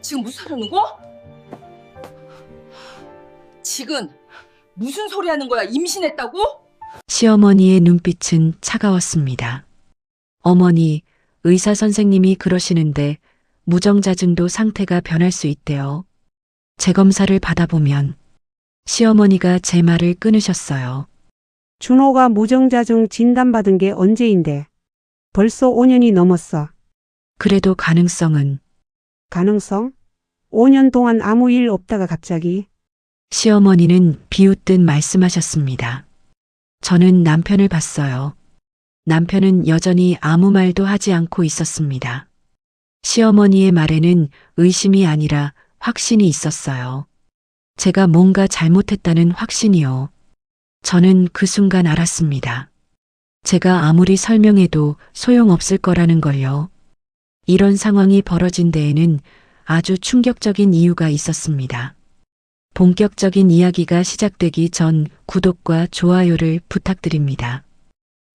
지금 무슨 소리 하는 거? 지금 무슨 소리 하는 거야? 임신했다고? 시어머니의 눈빛은 차가웠습니다. 어머니, 의사 선생님이 그러시는데 무정자증도 상태가 변할 수 있대요. 재검사를 받아보면 시어머니가 제 말을 끊으셨어요. 준호가 무정자증 진단받은 게 언제인데? 벌써 5년이 넘었어. 그래도 가능성은 가능성? 5년 동안 아무 일 없다가 갑자기? 시어머니는 비웃듯 말씀하셨습니다. 저는 남편을 봤어요. 남편은 여전히 아무 말도 하지 않고 있었습니다. 시어머니의 말에는 의심이 아니라 확신이 있었어요. 제가 뭔가 잘못했다는 확신이요. 저는 그 순간 알았습니다. 제가 아무리 설명해도 소용없을 거라는 걸요. 이런 상황이 벌어진 데에는 아주 충격적인 이유가 있었습니다. 본격적인 이야기가 시작되기 전 구독과 좋아요를 부탁드립니다.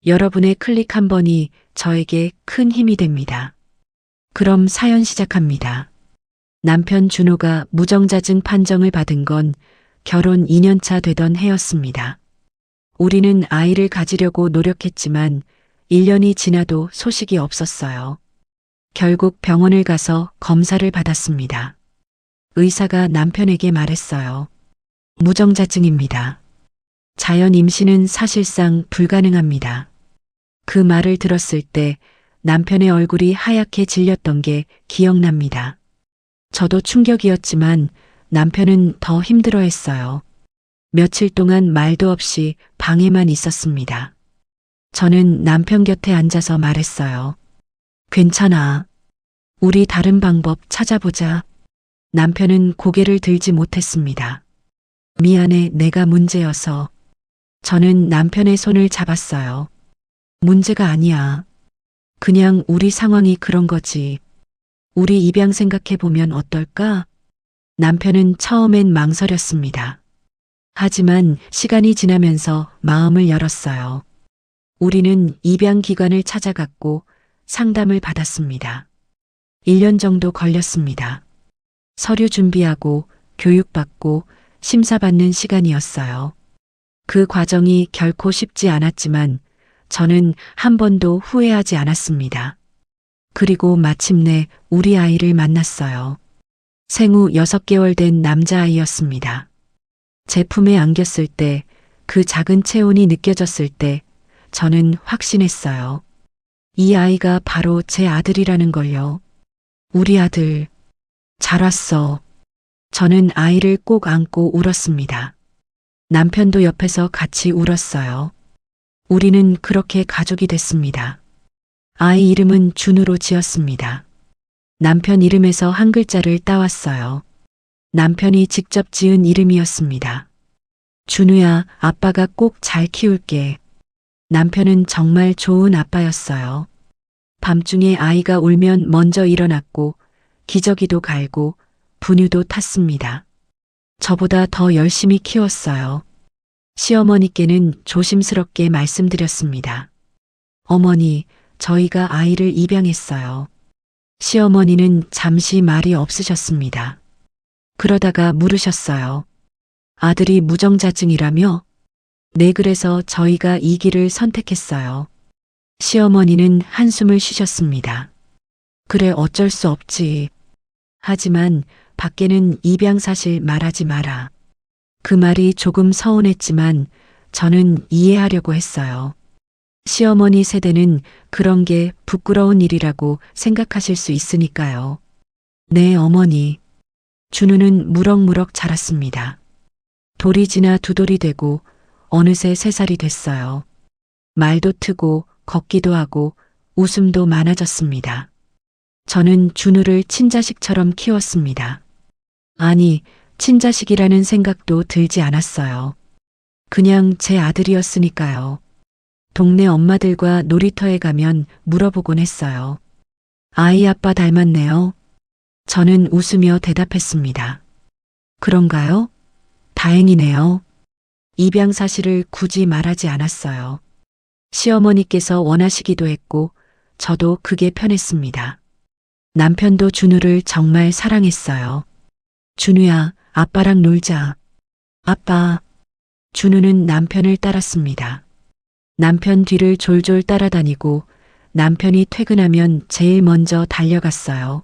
여러분의 클릭 한 번이 저에게 큰 힘이 됩니다. 그럼 사연 시작합니다. 남편 준호가 무정자증 판정을 받은 건 결혼 2년차 되던 해였습니다. 우리는 아이를 가지려고 노력했지만 1년이 지나도 소식이 없었어요. 결국 병원을 가서 검사를 받았습니다. 의사가 남편에게 말했어요. 무정자증입니다. 자연 임신은 사실상 불가능합니다. 그 말을 들었을 때 남편의 얼굴이 하얗게 질렸던 게 기억납니다. 저도 충격이었지만 남편은 더 힘들어했어요. 며칠 동안 말도 없이 방에만 있었습니다. 저는 남편 곁에 앉아서 말했어요. 괜찮아. 우리 다른 방법 찾아보자. 남편은 고개를 들지 못했습니다. 미안해, 내가 문제여서. 저는 남편의 손을 잡았어요. 문제가 아니야. 그냥 우리 상황이 그런 거지. 우리 입양 생각해보면 어떨까? 남편은 처음엔 망설였습니다. 하지만 시간이 지나면서 마음을 열었어요. 우리는 입양 기관을 찾아갔고 상담을 받았습니다. 1년 정도 걸렸습니다. 서류 준비하고 교육받고 심사받는 시간이었어요. 그 과정이 결코 쉽지 않았지만 저는 한 번도 후회하지 않았습니다. 그리고 마침내 우리 아이를 만났어요. 생후 6개월 된 남자아이였습니다. 제 품에 안겼을 때, 그 작은 체온이 느껴졌을 때 저는 확신했어요. 이 아이가 바로 제 아들이라는 걸요. 우리 아들, 잘 왔어. 저는 아이를 꼭 안고 울었습니다. 남편도 옆에서 같이 울었어요. 우리는 그렇게 가족이 됐습니다. 아이 이름은 준우로 지었습니다. 남편 이름에서 한 글자를 따왔어요. 남편이 직접 지은 이름이었습니다. 준우야, 아빠가 꼭 잘 키울게. 남편은 정말 좋은 아빠였어요. 밤중에 아이가 울면 먼저 일어났고 기저귀도 갈고 분유도 탔습니다. 저보다 더 열심히 키웠어요. 시어머니께는 조심스럽게 말씀드렸습니다. 어머니, 저희가 아이를 입양했어요. 시어머니는 잠시 말이 없으셨습니다. 그러다가 물으셨어요. 아들이 무정자증이라며? 네, 그래서 저희가 이 길을 선택했어요. 시어머니는 한숨을 쉬셨습니다. 그래, 어쩔 수 없지. 하지만 밖에는 입양 사실 말하지 마라. 그 말이 조금 서운했지만 저는 이해하려고 했어요. 시어머니 세대는 그런 게 부끄러운 일이라고 생각하실 수 있으니까요. 네, 어머니. 준우는 무럭무럭 자랐습니다. 돌이 지나 두 돌이 되고 어느새 3살이 됐어요. 말도 트고 걷기도 하고 웃음도 많아졌습니다. 저는 준우를 친자식처럼 키웠습니다. 아니, 친자식이라는 생각도 들지 않았어요. 그냥 제 아들이었으니까요. 동네 엄마들과 놀이터에 가면 물어보곤 했어요. 아이 아빠 닮았네요. 저는 웃으며 대답했습니다. 그런가요? 다행이네요. 입양 사실을 굳이 말하지 않았어요. 시어머니께서 원하시기도 했고 저도 그게 편했습니다. 남편도 준우를 정말 사랑했어요. 준우야, 아빠랑 놀자. 아빠. 준우는 남편을 따랐습니다. 남편 뒤를 졸졸 따라다니고 남편이 퇴근하면 제일 먼저 달려갔어요.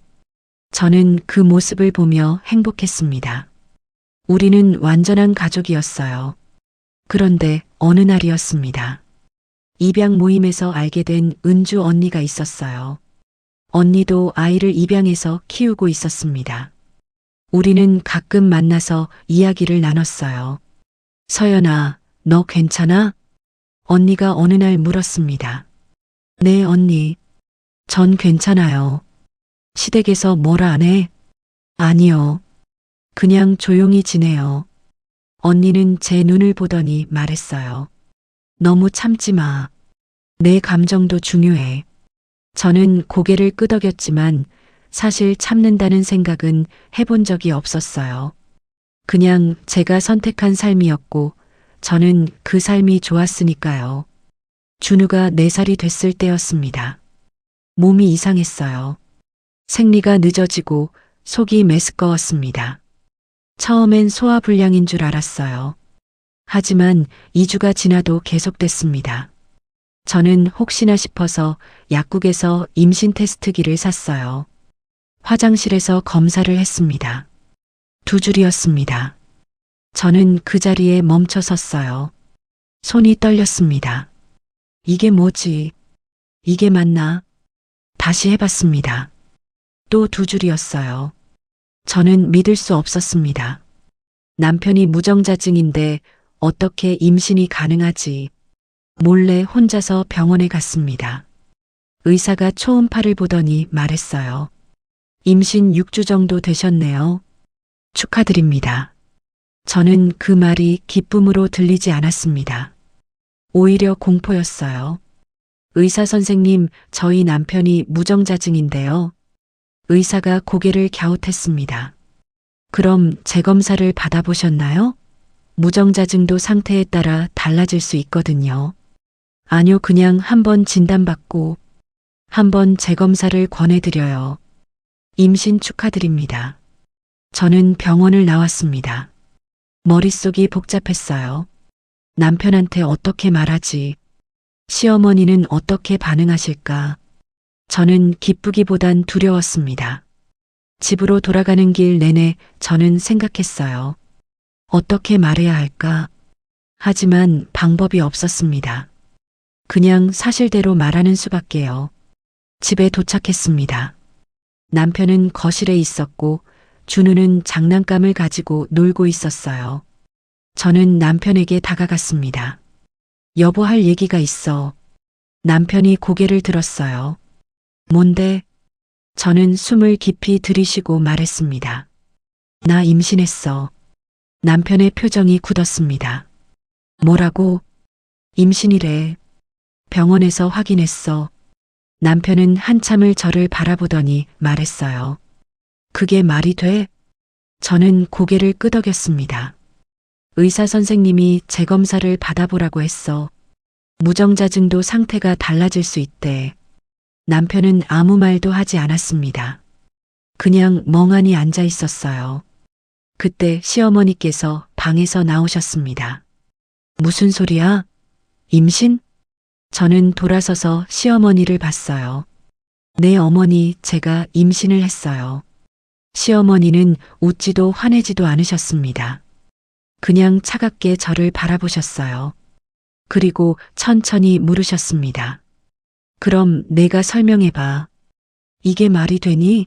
저는 그 모습을 보며 행복했습니다. 우리는 완전한 가족이었어요. 그런데 어느 날이었습니다. 입양 모임에서 알게 된 은주 언니가 있었어요. 언니도 아이를 입양해서 키우고 있었습니다. 우리는 가끔 만나서 이야기를 나눴어요. 서연아, 너 괜찮아? 언니가 어느 날 물었습니다. 네, 언니. 전 괜찮아요. 시댁에서 뭐라 안 해? 아니요. 그냥 조용히 지내요. 언니는 제 눈을 보더니 말했어요. 너무 참지 마. 내 감정도 중요해. 저는 고개를 끄덕였지만 사실 참는다는 생각은 해본 적이 없었어요. 그냥 제가 선택한 삶이었고 저는 그 삶이 좋았으니까요. 준우가 4살이 됐을 때였습니다. 몸이 이상했어요. 생리가 늦어지고 속이 메스꺼웠습니다. 처음엔 소화불량인 줄 알았어요. 하지만 2주가 지나도 계속됐습니다. 저는 혹시나 싶어서 약국에서 임신 테스트기를 샀어요. 화장실에서 검사를 했습니다. 2줄이었습니다. 저는 그 자리에 멈춰 섰어요. 손이 떨렸습니다. 이게 뭐지? 이게 맞나? 다시 해봤습니다. 또 2줄이었어요. 저는 믿을 수 없었습니다. 남편이 무정자증인데 어떻게 임신이 가능하지? 몰래 혼자서 병원에 갔습니다. 의사가 초음파를 보더니 말했어요. 임신 6주 정도 되셨네요. 축하드립니다. 저는 그 말이 기쁨으로 들리지 않았습니다. 오히려 공포였어요. 의사 선생님, 저희 남편이 무정자증인데요. 의사가 고개를 갸웃했습니다. 그럼 재검사를 받아보셨나요? 무정자증도 상태에 따라 달라질 수 있거든요. 아니요, 그냥 한번 진단받고 한번 재검사를 권해드려요. 임신 축하드립니다. 저는 병원을 나왔습니다. 머릿속이 복잡했어요. 남편한테 어떻게 말하지? 시어머니는 어떻게 반응하실까? 저는 기쁘기보단 두려웠습니다. 집으로 돌아가는 길 내내 저는 생각했어요. 어떻게 말해야 할까? 하지만 방법이 없었습니다. 그냥 사실대로 말하는 수밖에요. 집에 도착했습니다. 남편은 거실에 있었고 준우는 장난감을 가지고 놀고 있었어요. 저는 남편에게 다가갔습니다. 여보, 할 얘기가 있어. 남편이 고개를 들었어요. 뭔데? 저는 숨을 깊이 들이쉬고 말했습니다. 나 임신했어. 남편의 표정이 굳었습니다. 뭐라고? 임신이래. 병원에서 확인했어. 남편은 한참을 저를 바라보더니 말했어요. 그게 말이 돼? 저는 고개를 끄덕였습니다. 의사 선생님이 재검사를 받아보라고 했어. 무정자증도 상태가 달라질 수 있대. 남편은 아무 말도 하지 않았습니다. 그냥 멍하니 앉아 있었어요. 그때 시어머니께서 방에서 나오셨습니다. 무슨 소리야? 임신? 저는 돌아서서 시어머니를 봤어요. 네, 어머니, 제가 임신을 했어요. 시어머니는 웃지도 화내지도 않으셨습니다. 그냥 차갑게 저를 바라보셨어요. 그리고 천천히 물으셨습니다. 그럼 내가 설명해봐. 이게 말이 되니?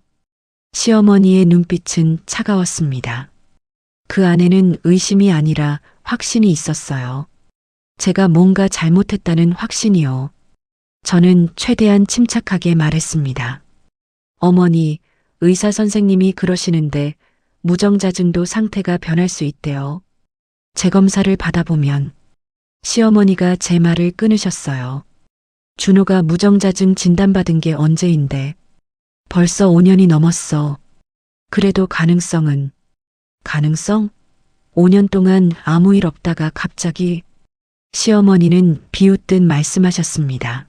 시어머니의 눈빛은 차가웠습니다. 그 안에는 의심이 아니라 확신이 있었어요. 제가 뭔가 잘못했다는 확신이요. 저는 최대한 침착하게 말했습니다. 어머니, 의사 선생님이 그러시는데 무정자증도 상태가 변할 수 있대요. 재검사를 받아보면. 시어머니가 제 말을 끊으셨어요. 준호가 무정자증 진단받은 게 언제인데. 벌써 5년이 넘었어. 그래도 가능성은. 가능성? 5년 동안 아무 일 없다가 갑자기. 시어머니는 비웃듯 말씀하셨습니다.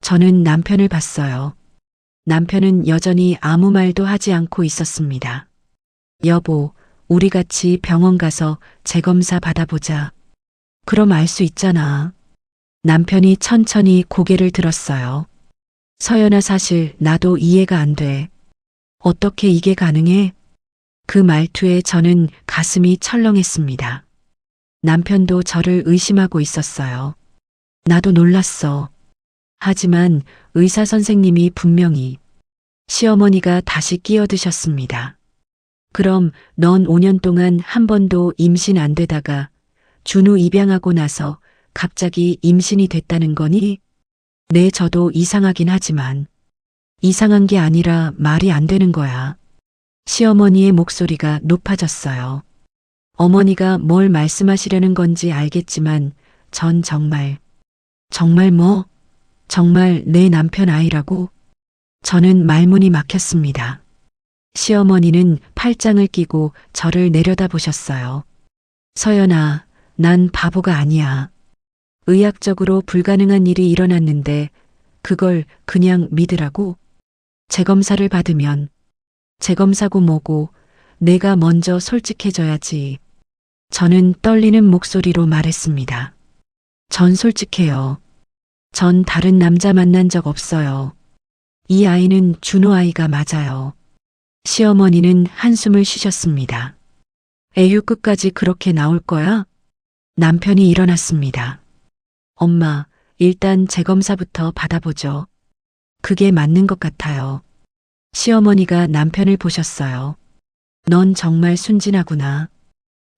저는 남편을 봤어요. 남편은 여전히 아무 말도 하지 않고 있었습니다. 여보, 우리 같이 병원 가서 재검사 받아보자. 그럼 알 수 있잖아. 남편이 천천히 고개를 들었어요. 서연아, 사실 나도 이해가 안 돼. 어떻게 이게 가능해? 그 말투에 저는 가슴이 철렁했습니다. 남편도 저를 의심하고 있었어요. 나도 놀랐어. 하지만 의사 선생님이 분명히 시어머니가 다시 끼어드셨습니다. 그럼 넌 5년 동안 한 번도 임신 안 되다가 준우 입양하고 나서 갑자기 임신이 됐다는 거니? 네, 저도 이상하긴 하지만 이상한 게 아니라 말이 안 되는 거야. 시어머니의 목소리가 높아졌어요. 어머니가 뭘 말씀하시려는 건지 알겠지만 전 정말 뭐? 정말 내 남편 아이라고? 저는 말문이 막혔습니다. 시어머니는 팔짱을 끼고 저를 내려다보셨어요. 서연아, 난 바보가 아니야. 의학적으로 불가능한 일이 일어났는데 그걸 그냥 믿으라고? 재검사를 받으면 재검사고 뭐고 내가 먼저 솔직해져야지. 저는 떨리는 목소리로 말했습니다. 전 솔직해요. 전 다른 남자 만난 적 없어요. 이 아이는 준호 아이가 맞아요. 시어머니는 한숨을 쉬셨습니다. 애유 끝까지 그렇게 나올 거야? 남편이 일어났습니다. 엄마, 일단 재검사부터 받아보죠. 그게 맞는 것 같아요. 시어머니가 남편을 보셨어요. 넌 정말 순진하구나.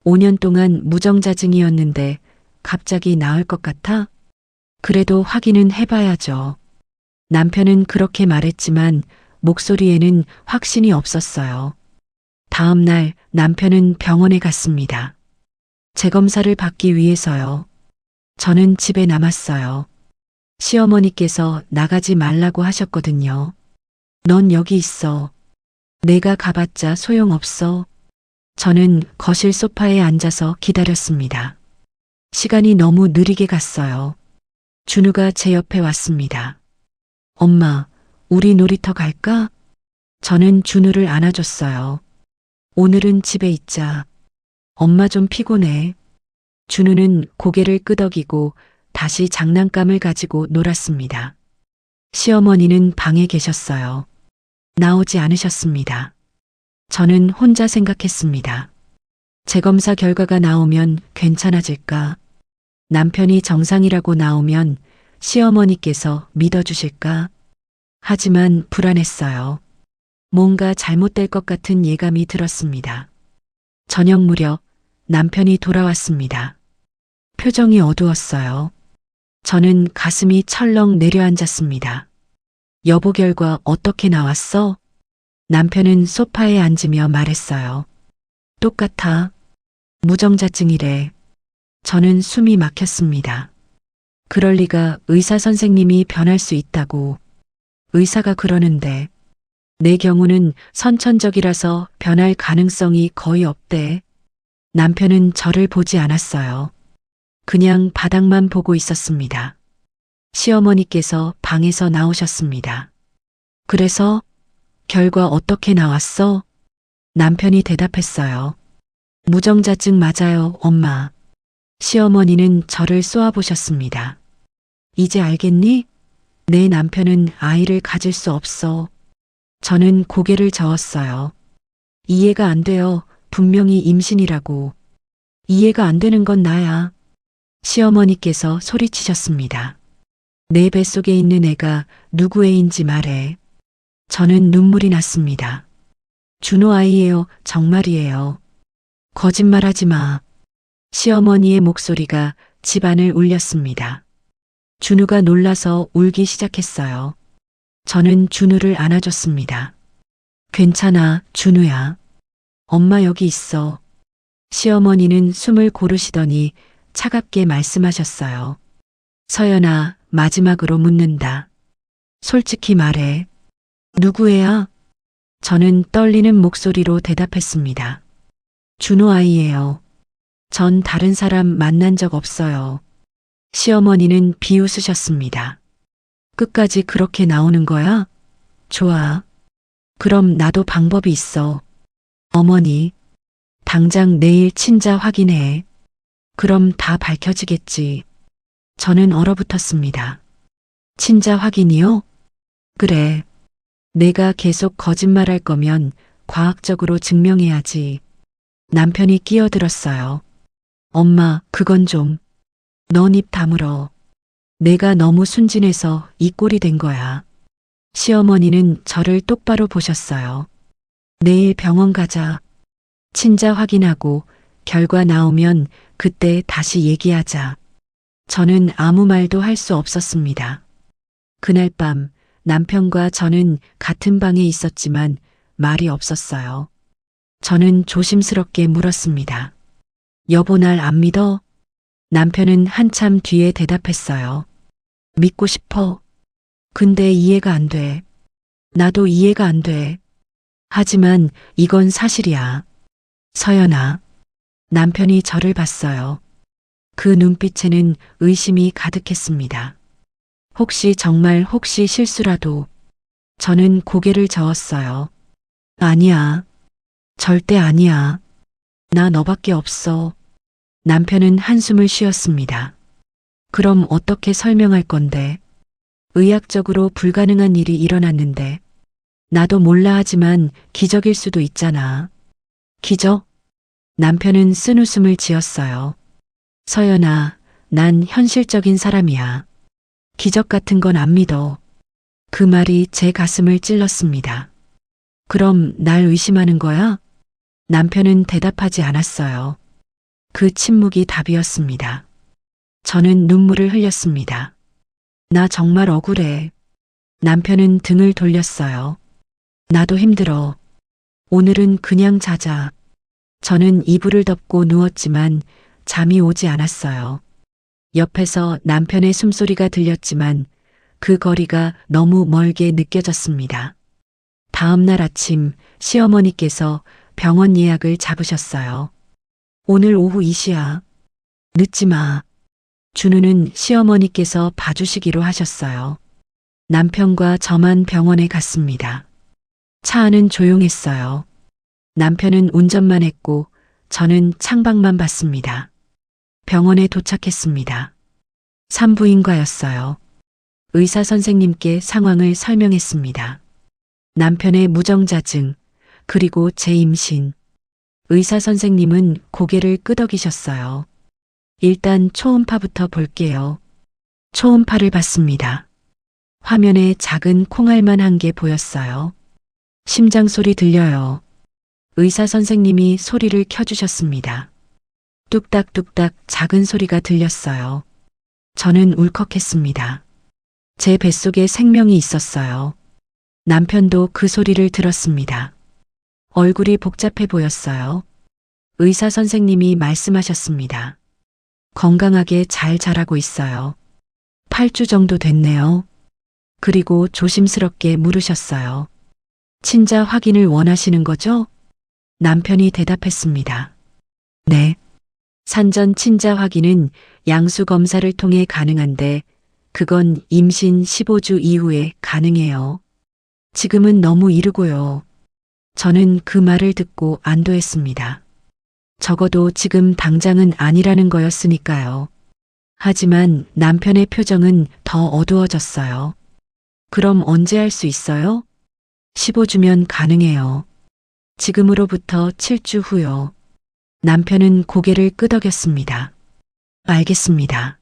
5년 동안 무정자증이었는데 갑자기 나을 것 같아? 그래도 확인은 해봐야죠. 남편은 그렇게 말했지만 목소리에는 확신이 없었어요. 다음 날 남편은 병원에 갔습니다. 재검사를 받기 위해서요. 저는 집에 남았어요. 시어머니께서 나가지 말라고 하셨거든요. 넌 여기 있어. 내가 가봤자 소용없어. 저는 거실 소파에 앉아서 기다렸습니다. 시간이 너무 느리게 갔어요. 준우가 제 옆에 왔습니다. 엄마, 우리 놀이터 갈까? 저는 준우를 안아줬어요. 오늘은 집에 있자. 엄마 좀 피곤해. 준우는 고개를 끄덕이고 다시 장난감을 가지고 놀았습니다. 시어머니는 방에 계셨어요. 나오지 않으셨습니다. 저는 혼자 생각했습니다. 재검사 결과가 나오면 괜찮아질까? 남편이 정상이라고 나오면 시어머니께서 믿어주실까? 하지만 불안했어요. 뭔가 잘못될 것 같은 예감이 들었습니다. 저녁 무렵 남편이 돌아왔습니다. 표정이 어두웠어요. 저는 가슴이 철렁 내려앉았습니다. 여보, 결과 어떻게 나왔어? 남편은 소파에 앉으며 말했어요. 똑같아. 무정자증이래. 저는 숨이 막혔습니다. 그럴 리가, 의사 선생님이 변할 수 있다고. 의사가 그러는데 내 경우는 선천적이라서 변할 가능성이 거의 없대. 남편은 저를 보지 않았어요. 그냥 바닥만 보고 있었습니다. 시어머니께서 방에서 나오셨습니다. 그래서 결과 어떻게 나왔어? 남편이 대답했어요. 무정자증 맞아요, 엄마. 시어머니는 저를 쏘아보셨습니다. 이제 알겠니? 내 남편은 아이를 가질 수 없어. 저는 고개를 저었어요. 이해가 안 돼요. 분명히 임신이라고. 이해가 안 되는 건 나야. 시어머니께서 소리치셨습니다. 내 뱃속에 있는 애가 누구 애인지 말해. 저는 눈물이 났습니다. 준호 아이예요. 정말이에요. 거짓말하지 마. 시어머니의 목소리가 집안을 울렸습니다. 준우가 놀라서 울기 시작했어요. 저는 준우를 안아줬습니다. 괜찮아, 준우야. 엄마 여기 있어. 시어머니는 숨을 고르시더니 차갑게 말씀하셨어요. 서연아, 마지막으로 묻는다. 솔직히 말해. 누구애야? 저는 떨리는 목소리로 대답했습니다. 준호 아이예요. 전 다른 사람 만난 적 없어요. 시어머니는 비웃으셨습니다. 끝까지 그렇게 나오는 거야? 좋아. 그럼 나도 방법이 있어. 어머니, 당장 내일 친자 확인해. 그럼 다 밝혀지겠지. 저는 얼어붙었습니다. 친자 확인이요? 그래. 내가 계속 거짓말할 거면 과학적으로 증명해야지. 남편이 끼어들었어요. 엄마, 그건 좀. 넌 입 다물어. 내가 너무 순진해서 이 꼴이 된 거야. 시어머니는 저를 똑바로 보셨어요. 내일 병원 가자. 친자 확인하고 결과 나오면 그때 다시 얘기하자. 저는 아무 말도 할 수 없었습니다. 그날 밤 남편과 저는 같은 방에 있었지만 말이 없었어요. 저는 조심스럽게 물었습니다. 여보, 날 안 믿어? 남편은 한참 뒤에 대답했어요. 믿고 싶어. 근데 이해가 안 돼. 나도 이해가 안 돼. 하지만 이건 사실이야. 서연아. 남편이 저를 봤어요. 그 눈빛에는 의심이 가득했습니다. 혹시 실수라도. 저는 고개를 저었어요. 아니야. 절대 아니야. 나 너밖에 없어. 남편은 한숨을 쉬었습니다. 그럼 어떻게 설명할 건데? 의학적으로 불가능한 일이 일어났는데. 나도 몰라 하지만 기적일 수도 있잖아. 기적? 남편은 쓴웃음을 지었어요. 서연아, 난 현실적인 사람이야. 기적 같은 건 안 믿어. 그 말이 제 가슴을 찔렀습니다. 그럼 날 의심하는 거야? 남편은 대답하지 않았어요. 그 침묵이 답이었습니다. 저는 눈물을 흘렸습니다. 나 정말 억울해. 남편은 등을 돌렸어요. 나도 힘들어. 오늘은 그냥 자자. 저는 이불을 덮고 누웠지만 잠이 오지 않았어요. 옆에서 남편의 숨소리가 들렸지만 그 거리가 너무 멀게 느껴졌습니다. 다음 날 아침 시어머니께서 병원 예약을 잡으셨어요. 오늘 오후 2시야. 늦지 마. 준우는 시어머니께서 봐주시기로 하셨어요. 남편과 저만 병원에 갔습니다. 차 안은 조용했어요. 남편은 운전만 했고 저는 창밖만 봤습니다. 병원에 도착했습니다. 산부인과였어요. 의사 선생님께 상황을 설명했습니다. 남편의 무정자증, 그리고 제 임신. 의사 선생님은 고개를 끄덕이셨어요. 일단 초음파부터 볼게요. 초음파를 봤습니다. 화면에 작은 콩알만 한 게 보였어요. 심장 소리 들려요. 의사 선생님이 소리를 켜주셨습니다. 뚝딱뚝딱 작은 소리가 들렸어요. 저는 울컥했습니다. 제 뱃속에 생명이 있었어요. 남편도 그 소리를 들었습니다. 얼굴이 복잡해 보였어요. 의사 선생님이 말씀하셨습니다. 건강하게 잘 자라고 있어요. 8주 정도 됐네요. 그리고 조심스럽게 물으셨어요. 친자 확인을 원하시는 거죠? 남편이 대답했습니다. 네. 산전 친자 확인은 양수 검사를 통해 가능한데 그건 임신 15주 이후에 가능해요. 지금은 너무 이르고요. 저는 그 말을 듣고 안도했습니다. 적어도 지금 당장은 아니라는 거였으니까요. 하지만 남편의 표정은 더 어두워졌어요. 그럼 언제 할 수 있어요? 15주면 가능해요. 지금으로부터 7주 후요. 남편은 고개를 끄덕였습니다. 알겠습니다.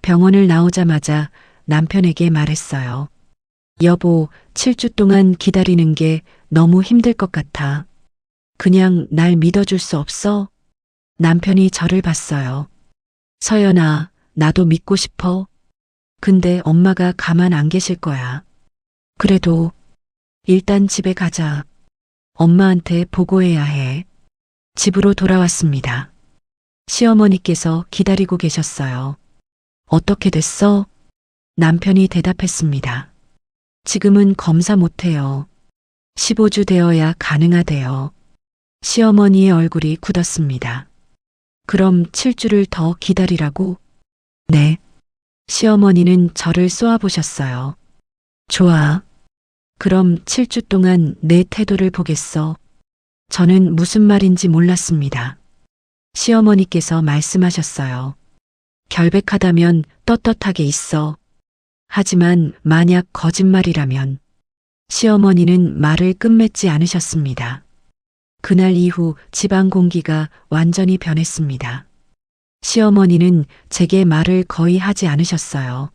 병원을 나오자마자 남편에게 말했어요. 여보, 7주 동안 기다리는 게 너무 힘들 것 같아. 그냥 날 믿어줄 수 없어? 남편이 저를 봤어요. 서연아, 나도 믿고 싶어. 근데 엄마가 가만 안 계실 거야. 그래도 일단 집에 가자. 엄마한테 보고해야 해. 집으로 돌아왔습니다. 시어머니께서 기다리고 계셨어요. 어떻게 됐어? 남편이 대답했습니다. 지금은 검사 못해요. 15주 되어야 가능하대요. 시어머니의 얼굴이 굳었습니다. 그럼 7주를 더 기다리라고? 네. 시어머니는 저를 쏘아보셨어요. 좋아. 그럼 7주 동안 내 태도를 보겠어. 저는 무슨 말인지 몰랐습니다. 시어머니께서 말씀하셨어요. 결백하다면 떳떳하게 있어. 하지만 만약 거짓말이라면 시어머니는 말을 끝맺지 않으셨습니다. 그날 이후 집안 공기가 완전히 변했습니다. 시어머니는 제게 말을 거의 하지 않으셨어요.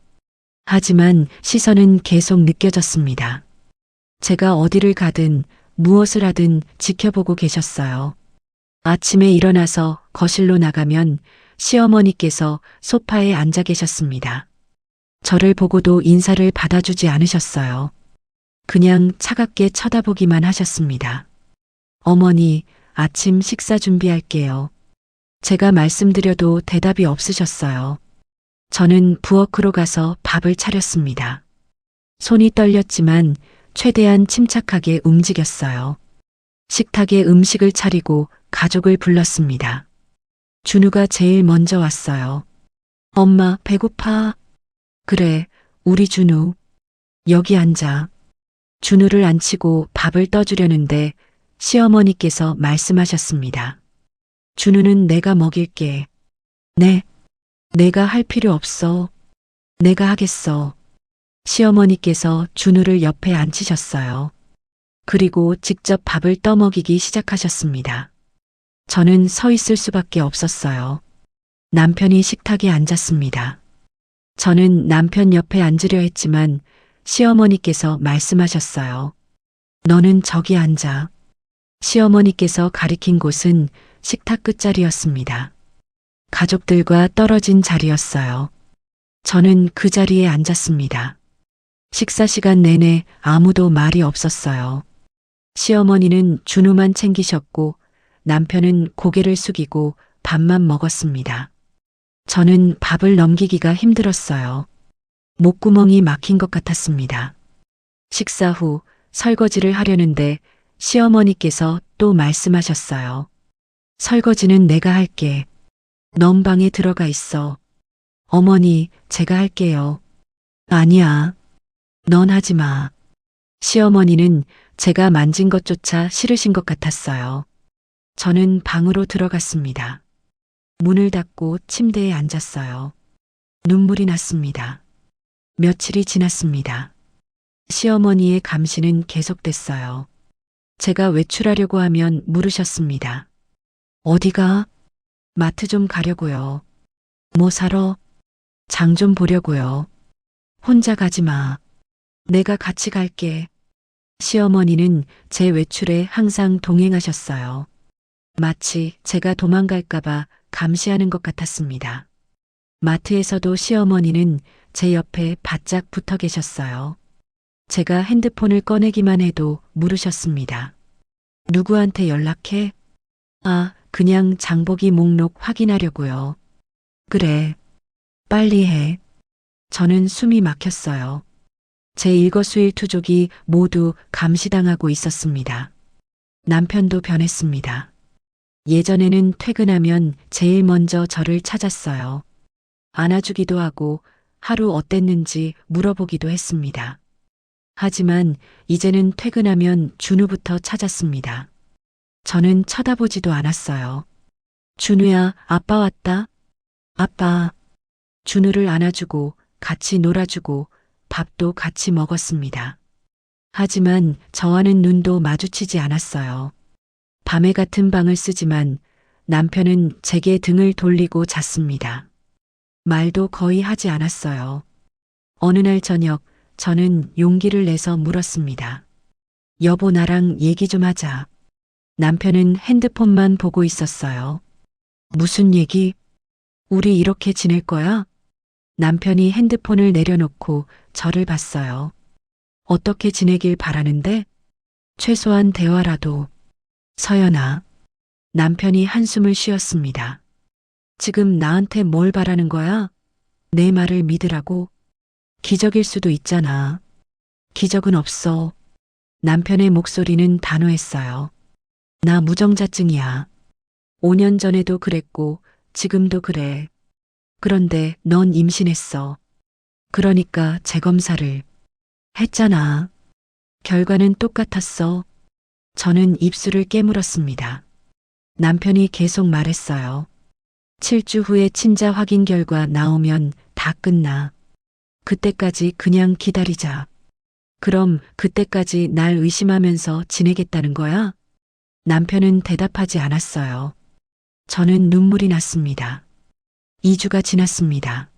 하지만 시선은 계속 느껴졌습니다. 제가 어디를 가든 무엇을 하든 지켜보고 계셨어요. 아침에 일어나서 거실로 나가면 시어머니께서 소파에 앉아 계셨습니다. 저를 보고도 인사를 받아주지 않으셨어요. 그냥 차갑게 쳐다보기만 하셨습니다. 어머니, 아침 식사 준비할게요. 제가 말씀드려도 대답이 없으셨어요. 저는 부엌으로 가서 밥을 차렸습니다. 손이 떨렸지만 최대한 침착하게 움직였어요. 식탁에 음식을 차리고 가족을 불렀습니다. 준우가 제일 먼저 왔어요. 엄마, 배고파. 그래, 우리 준우. 여기 앉아. 준우를 앉히고 밥을 떠주려는데 시어머니께서 말씀하셨습니다. 준우는 내가 먹일게. 네, 내가 할 필요 없어. 내가 하겠어. 시어머니께서 준우를 옆에 앉히셨어요. 그리고 직접 밥을 떠먹이기 시작하셨습니다. 저는 서 있을 수밖에 없었어요. 남편이 식탁에 앉았습니다. 저는 남편 옆에 앉으려 했지만 시어머니께서 말씀하셨어요. 너는 저기 앉아. 시어머니께서 가리킨 곳은 식탁 끝자리였습니다. 가족들과 떨어진 자리였어요. 저는 그 자리에 앉았습니다. 식사 시간 내내 아무도 말이 없었어요. 시어머니는 준우만 챙기셨고 남편은 고개를 숙이고 밥만 먹었습니다. 저는 밥을 넘기기가 힘들었어요. 목구멍이 막힌 것 같았습니다. 식사 후 설거지를 하려는데 시어머니께서 또 말씀하셨어요. 설거지는 내가 할게. 넌 방에 들어가 있어. 어머니, 제가 할게요. 아니야. 넌 하지 마. 시어머니는 제가 만진 것조차 싫으신 것 같았어요. 저는 방으로 들어갔습니다. 문을 닫고 침대에 앉았어요. 눈물이 났습니다. 며칠이 지났습니다. 시어머니의 감시는 계속됐어요. 제가 외출하려고 하면 물으셨습니다. 어디가? 마트 좀 가려고요. 뭐 사러? 장 좀 보려고요. 혼자 가지 마. 내가 같이 갈게. 시어머니는 제 외출에 항상 동행하셨어요. 마치 제가 도망갈까봐 감시하는 것 같았습니다. 마트에서도 시어머니는 제 옆에 바짝 붙어 계셨어요. 제가 핸드폰을 꺼내기만 해도 물으셨습니다. 누구한테 연락해? 아, 그냥 장보기 목록 확인하려고요. 그래. 빨리 해. 저는 숨이 막혔어요. 제 일거수일투족이 모두 감시당하고 있었습니다. 남편도 변했습니다. 예전에는 퇴근하면 제일 먼저 저를 찾았어요. 안아주기도 하고 하루 어땠는지 물어보기도 했습니다. 하지만 이제는 퇴근하면 준우부터 찾았습니다. 저는 쳐다보지도 않았어요. 준우야, 아빠 왔다. 아빠. 준우를 안아주고 같이 놀아주고 밥도 같이 먹었습니다. 하지만 저와는 눈도 마주치지 않았어요. 밤에 같은 방을 쓰지만 남편은 제게 등을 돌리고 잤습니다. 말도 거의 하지 않았어요. 어느 날 저녁 저는 용기를 내서 물었습니다. 여보, 나랑 얘기 좀 하자. 남편은 핸드폰만 보고 있었어요. 무슨 얘기? 우리 이렇게 지낼 거야? 남편이 핸드폰을 내려놓고 저를 봤어요. 어떻게 지내길 바라는데? 최소한 대화라도. 서연아. 남편이 한숨을 쉬었습니다. 지금 나한테 뭘 바라는 거야? 내 말을 믿으라고? 기적일 수도 있잖아. 기적은 없어. 남편의 목소리는 단호했어요. 나 무정자증이야. 5년 전에도 그랬고 지금도 그래. 그런데 넌 임신했어. 그러니까 재검사를 했잖아. 결과는 똑같았어. 저는 입술을 깨물었습니다. 남편이 계속 말했어요. 7주 후에 친자 확인 결과 나오면 다 끝나. 그때까지 그냥 기다리자. 그럼 그때까지 날 의심하면서 지내겠다는 거야? 남편은 대답하지 않았어요. 저는 눈물이 났습니다. 2주가 지났습니다.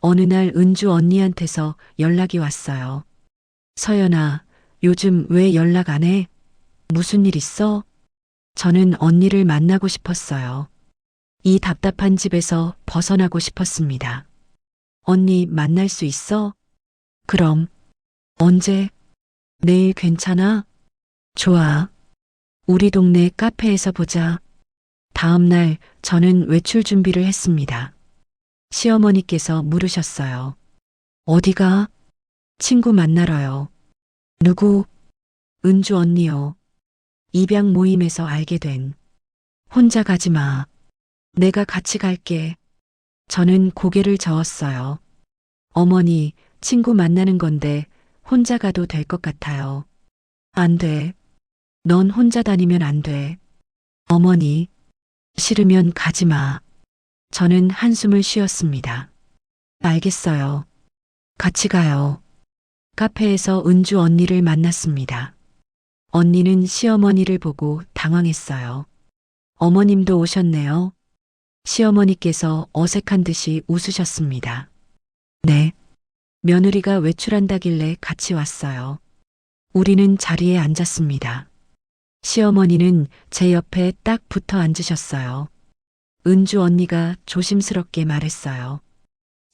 어느 날 은주 언니한테서 연락이 왔어요. 서연아, 요즘 왜 연락 안 해? 무슨 일 있어? 저는 언니를 만나고 싶었어요. 이 답답한 집에서 벗어나고 싶었습니다. 언니 만날 수 있어? 그럼. 언제? 내일 괜찮아? 좋아. 우리 동네 카페에서 보자. 다음 날 저는 외출 준비를 했습니다. 시어머니께서 물으셨어요. 어디가? 친구 만나러요. 누구? 은주 언니요. 입양 모임에서 알게 된. 혼자 가지 마. 내가 같이 갈게. 저는 고개를 저었어요. 어머니, 친구 만나는 건데 혼자 가도 될 것 같아요. 안 돼. 넌 혼자 다니면 안 돼. 어머니, 싫으면 가지 마. 저는 한숨을 쉬었습니다. 알겠어요. 같이 가요. 카페에서 은주 언니를 만났습니다. 언니는 시어머니를 보고 당황했어요. 어머님도 오셨네요. 시어머니께서 어색한 듯이 웃으셨습니다. 네. 며느리가 외출한다길래 같이 왔어요. 우리는 자리에 앉았습니다. 시어머니는 제 옆에 딱 붙어 앉으셨어요. 은주 언니가 조심스럽게 말했어요.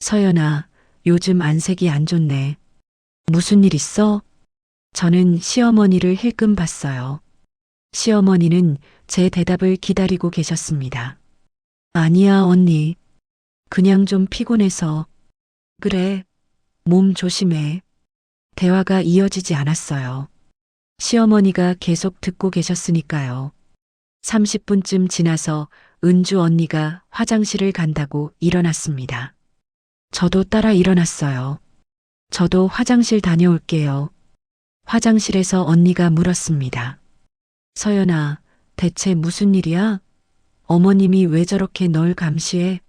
서연아, 요즘 안색이 안 좋네. 무슨 일 있어? 저는 시어머니를 힐끔 봤어요. 시어머니는 제 대답을 기다리고 계셨습니다. 아니야, 언니. 그냥 좀 피곤해서. 그래. 몸 조심해. 대화가 이어지지 않았어요. 시어머니가 계속 듣고 계셨으니까요. 30분쯤 지나서 은주 언니가 화장실을 간다고 일어났습니다. 저도 따라 일어났어요. 저도 화장실 다녀올게요. 화장실에서 언니가 물었습니다. 서연아, 대체 무슨 일이야? 어머님이 왜 저렇게 널 감시해?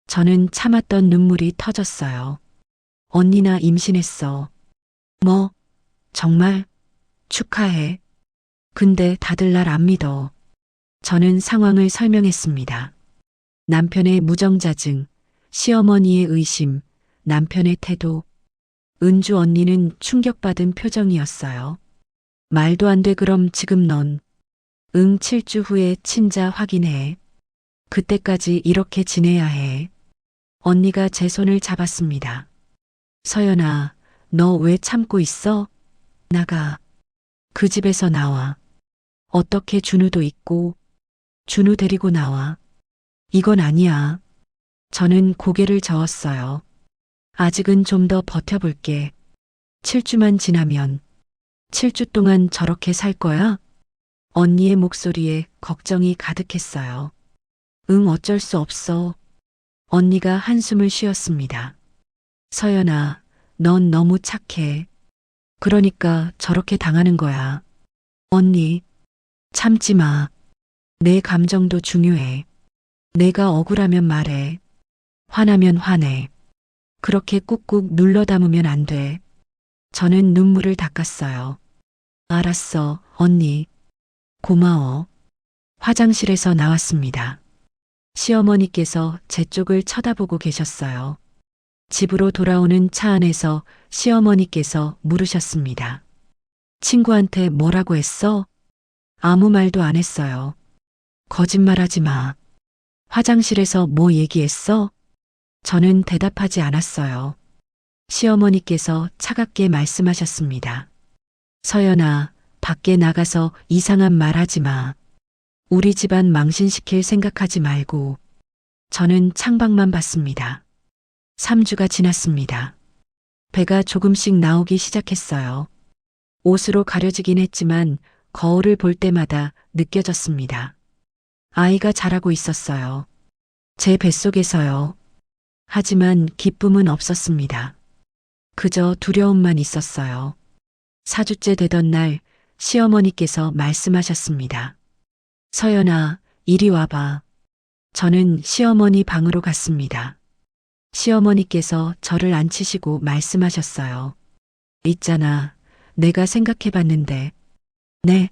저는 참았던 눈물이 터졌어요. 언니나 임신했어. 뭐? 정말? 축하해. 근데 다들 날 안 믿어. 저는 상황을 설명했습니다. 남편의 무정자증, 시어머니의 의심, 남편의 태도. 은주 언니는 충격받은 표정이었어요. 말도 안 돼. 그럼 지금 넌? 7주 후에 친자 확인해. 그때까지 이렇게 지내야 해. 언니가 제 손을 잡았습니다. 서연아, 너 왜 참고 있어? 나가. 그 집에서 나와. 어떻게 준우도 있고, 준우 데리고 나와. 이건 아니야. 저는 고개를 저었어요. 아직은 좀 더 버텨볼게. 7주만 지나면. 7주 동안 저렇게 살 거야? 언니의 목소리에 걱정이 가득했어요. 응, 어쩔 수 없어. 언니가 한숨을 쉬었습니다. 서연아, 넌 너무 착해. 그러니까 저렇게 당하는 거야. 언니, 참지 마. 내 감정도 중요해. 내가 억울하면 말해. 화나면 화내. 그렇게 꾹꾹 눌러 담으면 안 돼. 저는 눈물을 닦았어요. 알았어, 언니. 고마워. 화장실에서 나왔습니다. 시어머니께서 제 쪽을 쳐다보고 계셨어요. 집으로 돌아오는 차 안에서 시어머니께서 물으셨습니다. 친구한테 뭐라고 했어? 아무 말도 안 했어요. 거짓말하지 마. 화장실에서 뭐 얘기했어? 저는 대답하지 않았어요. 시어머니께서 차갑게 말씀하셨습니다. 서연아, 밖에 나가서 이상한 말 하지 마. 우리 집안 망신시킬 생각하지 말고. 저는 창밖만 봤습니다. 3주가 지났습니다. 배가 조금씩 나오기 시작했어요. 옷으로 가려지긴 했지만 거울을 볼 때마다 느껴졌습니다. 아이가 자라고 있었어요. 제 뱃속에서요. 하지만 기쁨은 없었습니다. 그저 두려움만 있었어요. 4주째 되던 날 시어머니께서 말씀하셨습니다. 서연아, 이리 와봐. 저는 시어머니 방으로 갔습니다. 시어머니께서 저를 앉히시고 말씀하셨어요. 있잖아, 내가 생각해봤는데. 네.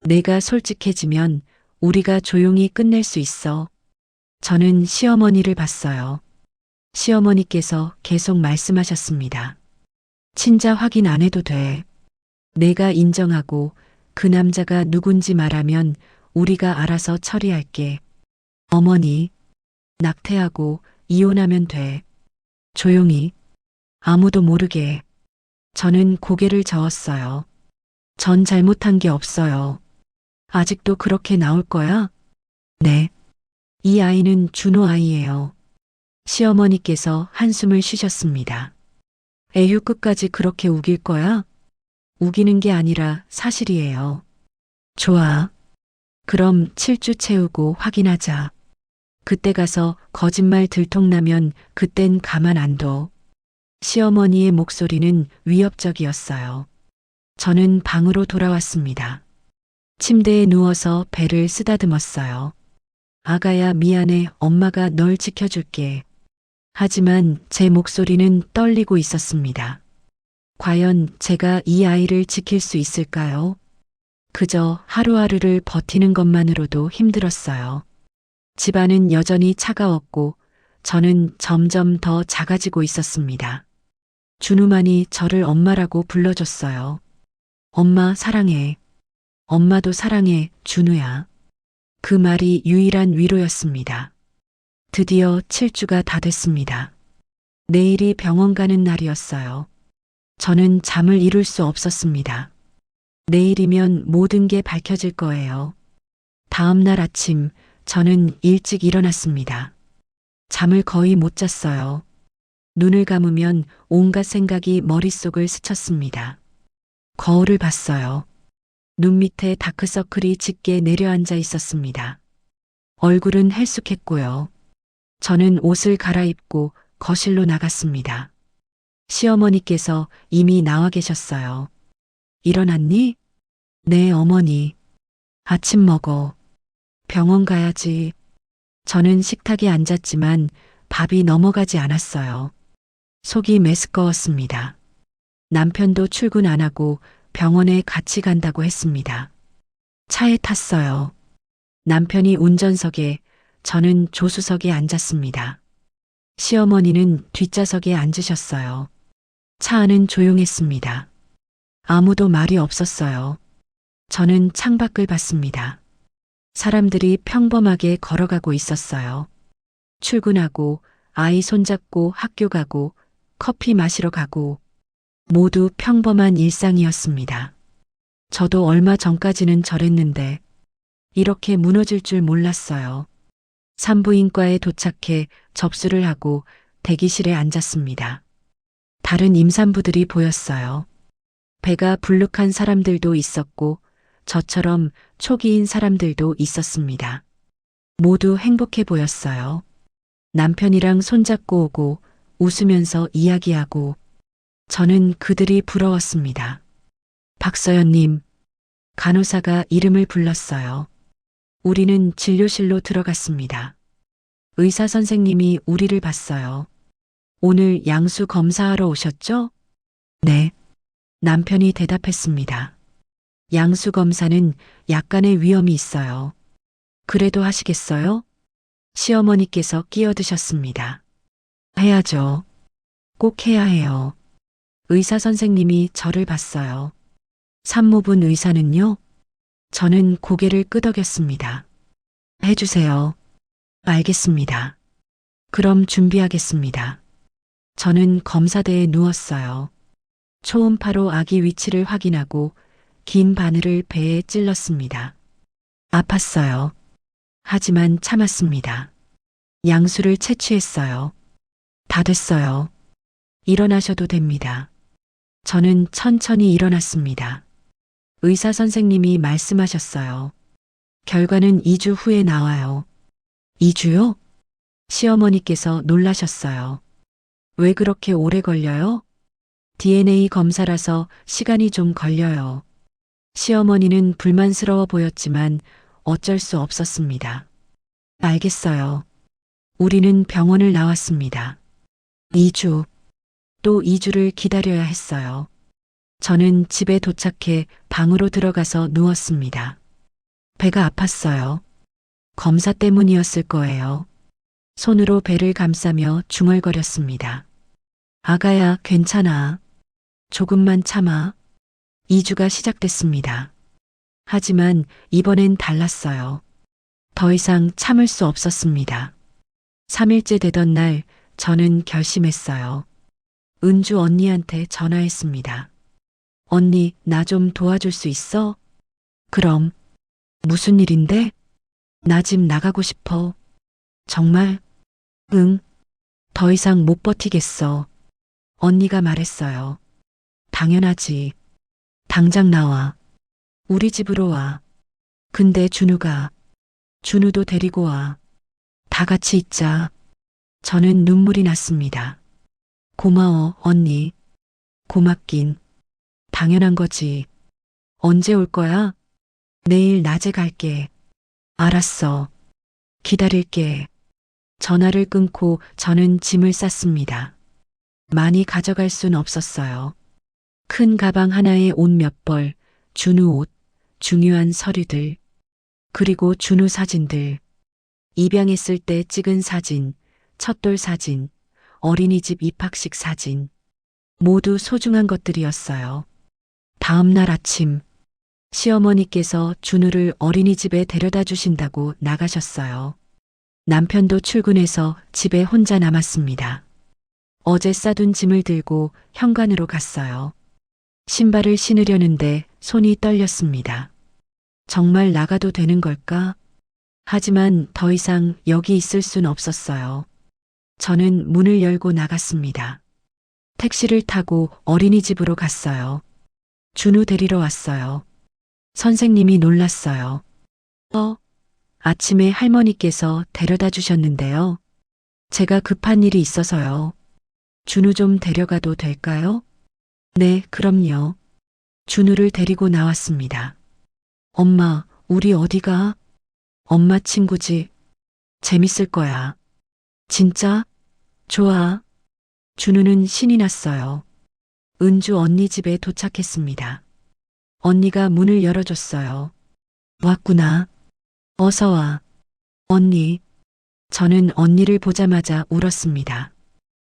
내가 솔직해지면 우리가 조용히 끝낼 수 있어. 저는 시어머니를 봤어요. 시어머니께서 계속 말씀하셨습니다. 친자 확인 안 해도 돼. 내가 인정하고 그 남자가 누군지 말하면 우리가 알아서 처리할게. 어머니, 낙태하고 이혼하면 돼. 조용히. 아무도 모르게. 저는 고개를 저었어요. 전 잘못한 게 없어요. 아직도 그렇게 나올 거야? 네. 이 아이는 준호 아이예요. 시어머니께서 한숨을 쉬셨습니다. 애유 끝까지 그렇게 우길 거야? 우기는 게 아니라 사실이에요. 좋아. 그럼 7주 채우고 확인하자. 그때 가서 거짓말 들통나면 그땐 가만 안 둬. 시어머니의 목소리는 위협적이었어요. 저는 방으로 돌아왔습니다. 침대에 누워서 배를 쓰다듬었어요. 아가야 미안해, 엄마가 널 지켜줄게. 하지만 제 목소리는 떨리고 있었습니다. 과연 제가 이 아이를 지킬 수 있을까요? 그저 하루하루를 버티는 것만으로도 힘들었어요. 집안은 여전히 차가웠고 저는 점점 더 작아지고 있었습니다. 준우만이 저를 엄마라고 불러줬어요. 엄마 사랑해. 엄마도 사랑해, 준우야. 그 말이 유일한 위로였습니다. 드디어 7주가 다 됐습니다. 내일이 병원 가는 날이었어요. 저는 잠을 이룰 수 없었습니다. 내일이면 모든 게 밝혀질 거예요. 다음 날 아침 저는 일찍 일어났습니다. 잠을 거의 못 잤어요. 눈을 감으면 온갖 생각이 머릿속을 스쳤습니다. 거울을 봤어요. 눈 밑에 다크서클이 짙게 내려앉아 있었습니다. 얼굴은 헬쑥했고요. 저는 옷을 갈아입고 거실로 나갔습니다. 시어머니께서 이미 나와 계셨어요. 일어났니? 네, 어머니. 아침 먹어. 병원 가야지. 저는 식탁에 앉았지만 밥이 넘어가지 않았어요. 속이 메스꺼웠습니다. 남편도 출근 안 하고 병원에 같이 간다고 했습니다. 차에 탔어요. 남편이 운전석에, 저는 조수석에 앉았습니다. 시어머니는 뒷좌석에 앉으셨어요. 차 안은 조용했습니다. 아무도 말이 없었어요. 저는 창밖을 봤습니다. 사람들이 평범하게 걸어가고 있었어요. 출근하고, 아이 손잡고 학교 가고, 커피 마시러 가고, 모두 평범한 일상이었습니다. 저도 얼마 전까지는 저랬는데, 이렇게 무너질 줄 몰랐어요. 산부인과에 도착해 접수를 하고 대기실에 앉았습니다. 다른 임산부들이 보였어요. 배가 불룩한 사람들도 있었고 저처럼 초기인 사람들도 있었습니다. 모두 행복해 보였어요. 남편이랑 손잡고 오고 웃으면서 이야기하고 저는 그들이 부러웠습니다. 박서연님, 간호사가 이름을 불렀어요. 우리는 진료실로 들어갔습니다. 의사 선생님이 우리를 봤어요. 오늘 양수 검사하러 오셨죠? 네. 남편이 대답했습니다. 양수 검사는 약간의 위험이 있어요. 그래도 하시겠어요? 시어머니께서 끼어드셨습니다. 해야죠. 꼭 해야 해요. 의사 선생님이 저를 봤어요. 산모분 의사는요? 저는 고개를 끄덕였습니다. 해주세요. 알겠습니다. 그럼 준비하겠습니다. 저는 검사대에 누웠어요. 초음파로 아기 위치를 확인하고 긴 바늘을 배에 찔렀습니다. 아팠어요. 하지만 참았습니다. 양수를 채취했어요. 다 됐어요. 일어나셔도 됩니다. 저는 천천히 일어났습니다. 의사 선생님이 말씀하셨어요. 결과는 2주 후에 나와요. 2주요? 시어머니께서 놀라셨어요. 왜 그렇게 오래 걸려요? DNA 검사라서 시간이 좀 걸려요. 시어머니는 불만스러워 보였지만 어쩔 수 없었습니다. 알겠어요. 우리는 병원을 나왔습니다. 2주, 또 2주를 기다려야 했어요. 저는 집에 도착해 방으로 들어가서 누웠습니다. 배가 아팠어요. 검사 때문이었을 거예요. 손으로 배를 감싸며 중얼거렸습니다. 아가야, 괜찮아. 조금만 참아. 2주가 시작됐습니다. 하지만 이번엔 달랐어요. 더 이상 참을 수 없었습니다. 3일째 되던 날 저는 결심했어요. 은주 언니한테 전화했습니다. 언니, 나 좀 도와줄 수 있어? 그럼. 무슨 일인데? 나 집 나가고 싶어. 정말? 응. 더 이상 못 버티겠어. 언니가 말했어요. 당연하지. 당장 나와. 우리 집으로 와. 근데 준우도 데리고 와. 다 같이 있자. 저는 눈물이 났습니다. 고마워, 언니. 고맙긴. 당연한 거지. 언제 올 거야? 내일 낮에 갈게. 알았어. 기다릴게. 전화를 끊고 저는 짐을 쌌습니다. 많이 가져갈 순 없었어요. 큰 가방 하나에 옷 몇 벌, 준우 옷, 중요한 서류들, 그리고 준우 사진들, 입양했을 때 찍은 사진, 첫돌 사진, 어린이집 입학식 사진, 모두 소중한 것들이었어요. 다음 날 아침, 시어머니께서 준우를 어린이집에 데려다 주신다고 나가셨어요. 남편도 출근해서 집에 혼자 남았습니다. 어제 싸둔 짐을 들고 현관으로 갔어요. 신발을 신으려는데 손이 떨렸습니다. 정말 나가도 되는 걸까? 하지만 더 이상 여기 있을 순 없었어요. 저는 문을 열고 나갔습니다. 택시를 타고 어린이집으로 갔어요. 준우 데리러 왔어요. 선생님이 놀랐어요. 아침에 할머니께서 데려다 주셨는데요. 제가 급한 일이 있어서요. 준우 좀 데려가도 될까요? 네, 그럼요. 준우를 데리고 나왔습니다. 엄마, 우리 어디 가? 엄마 친구지. 재밌을 거야. 진짜? 좋아. 준우는 신이 났어요. 은주 언니 집에 도착했습니다. 언니가 문을 열어줬어요. 왔구나. 어서 와. 언니. 저는 언니를 보자마자 울었습니다.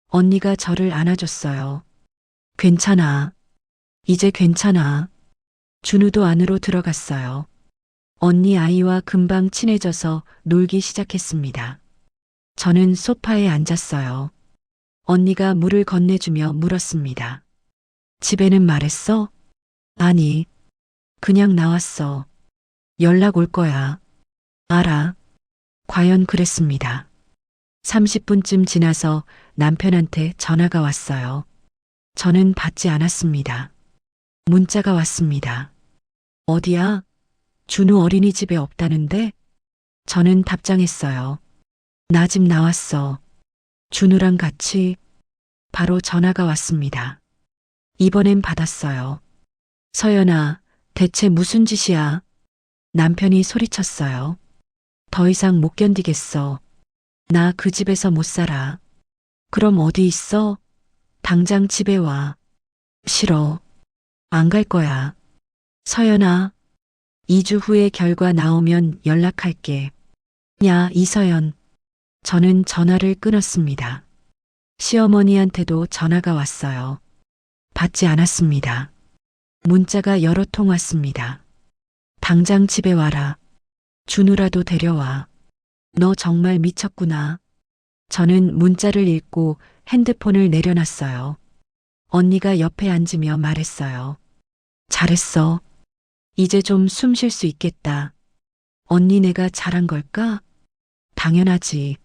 언니가 저를 안아줬어요. 괜찮아. 이제 괜찮아. 준우도 안으로 들어갔어요. 언니 아이와 금방 친해져서 놀기 시작했습니다. 저는 소파에 앉았어요. 언니가 물을 건네주며 물었습니다. 집에는 말했어? 아니, 그냥 나왔어. 연락 올 거야. 알아. 과연 그랬습니다. 30분쯤 지나서 남편한테 전화가 왔어요. 저는 받지 않았습니다. 문자가 왔습니다. 어디야? 준우 어린이집에 없다는데? 저는 답장했어요. 나 집 나왔어. 준우랑 같이. 바로 전화가 왔습니다. 이번엔 받았어요. 서연아, 대체 무슨 짓이야? 남편이 소리쳤어요. 더 이상 못 견디겠어. 나 그 집에서 못 살아. 그럼 어디 있어? 당장 집에 와. 싫어. 안 갈 거야. 서연아, 2주 후에 결과 나오면 연락할게. 야, 이서연. 저는 전화를 끊었습니다. 시어머니한테도 전화가 왔어요. 받지 않았습니다. 문자가 여러 통 왔습니다. 당장 집에 와라. 준우라도 데려와. 너 정말 미쳤구나. 저는 문자를 읽고 핸드폰을 내려놨어요. 언니가 옆에 앉으며 말했어요. 잘했어. 이제 좀 숨 쉴 수 있겠다. 언니 내가 잘한 걸까? 당연하지.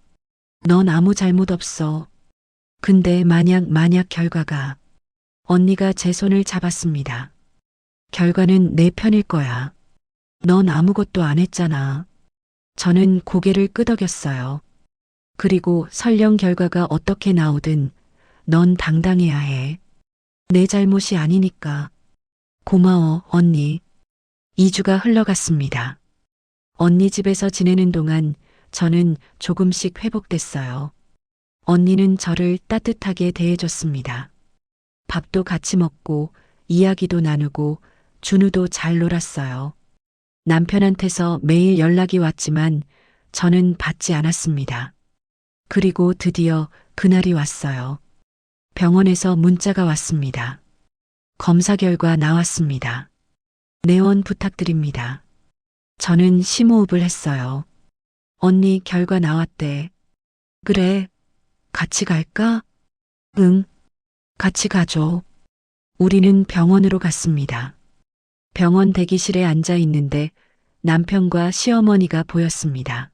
넌 아무 잘못 없어. 근데 만약 결과가. 언니가 제 손을 잡았습니다. 결과는 내 편일 거야. 넌 아무것도 안 했잖아. 저는 고개를 끄덕였어요. 그리고 설령 결과가 어떻게 나오든 넌 당당해야 해. 내 잘못이 아니니까. 고마워, 언니. 2주가 흘러갔습니다. 언니 집에서 지내는 동안 저는 조금씩 회복됐어요. 언니는 저를 따뜻하게 대해줬습니다. 밥도 같이 먹고 이야기도 나누고 준우도 잘 놀았어요. 남편한테서 매일 연락이 왔지만 저는 받지 않았습니다. 그리고 드디어 그날이 왔어요. 병원에서 문자가 왔습니다. 검사 결과 나왔습니다. 내원 부탁드립니다. 저는 심호흡을 했어요. 언니 결과 나왔대. 그래, 같이 갈까? 응, 같이 가죠. 우리는 병원으로 갔습니다. 병원 대기실에 앉아 있는데 남편과 시어머니가 보였습니다.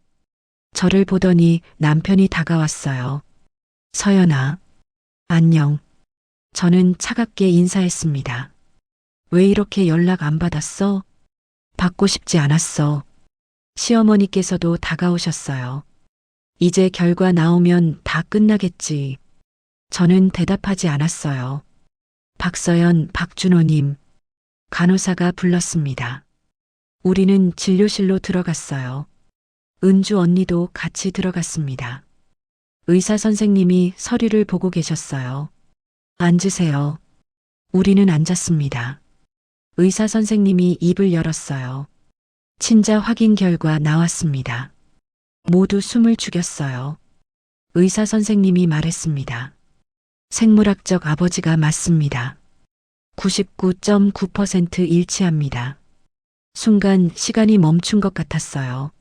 저를 보더니 남편이 다가왔어요. 서연아, 안녕. 저는 차갑게 인사했습니다. 왜 이렇게 연락 안 받았어? 받고 싶지 않았어. 시어머니께서도 다가오셨어요. 이제 결과 나오면 다 끝나겠지. 저는 대답하지 않았어요. 박서연, 박준호님. 간호사가 불렀습니다. 우리는 진료실로 들어갔어요. 은주 언니도 같이 들어갔습니다. 의사 선생님이 서류를 보고 계셨어요. 앉으세요. 우리는 앉았습니다. 의사 선생님이 입을 열었어요. 친자 확인 결과 나왔습니다. 모두 숨을 죽였어요. 의사 선생님이 말했습니다. 생물학적 아버지가 맞습니다. 99.9% 일치합니다. 순간 시간이 멈춘 것 같았어요.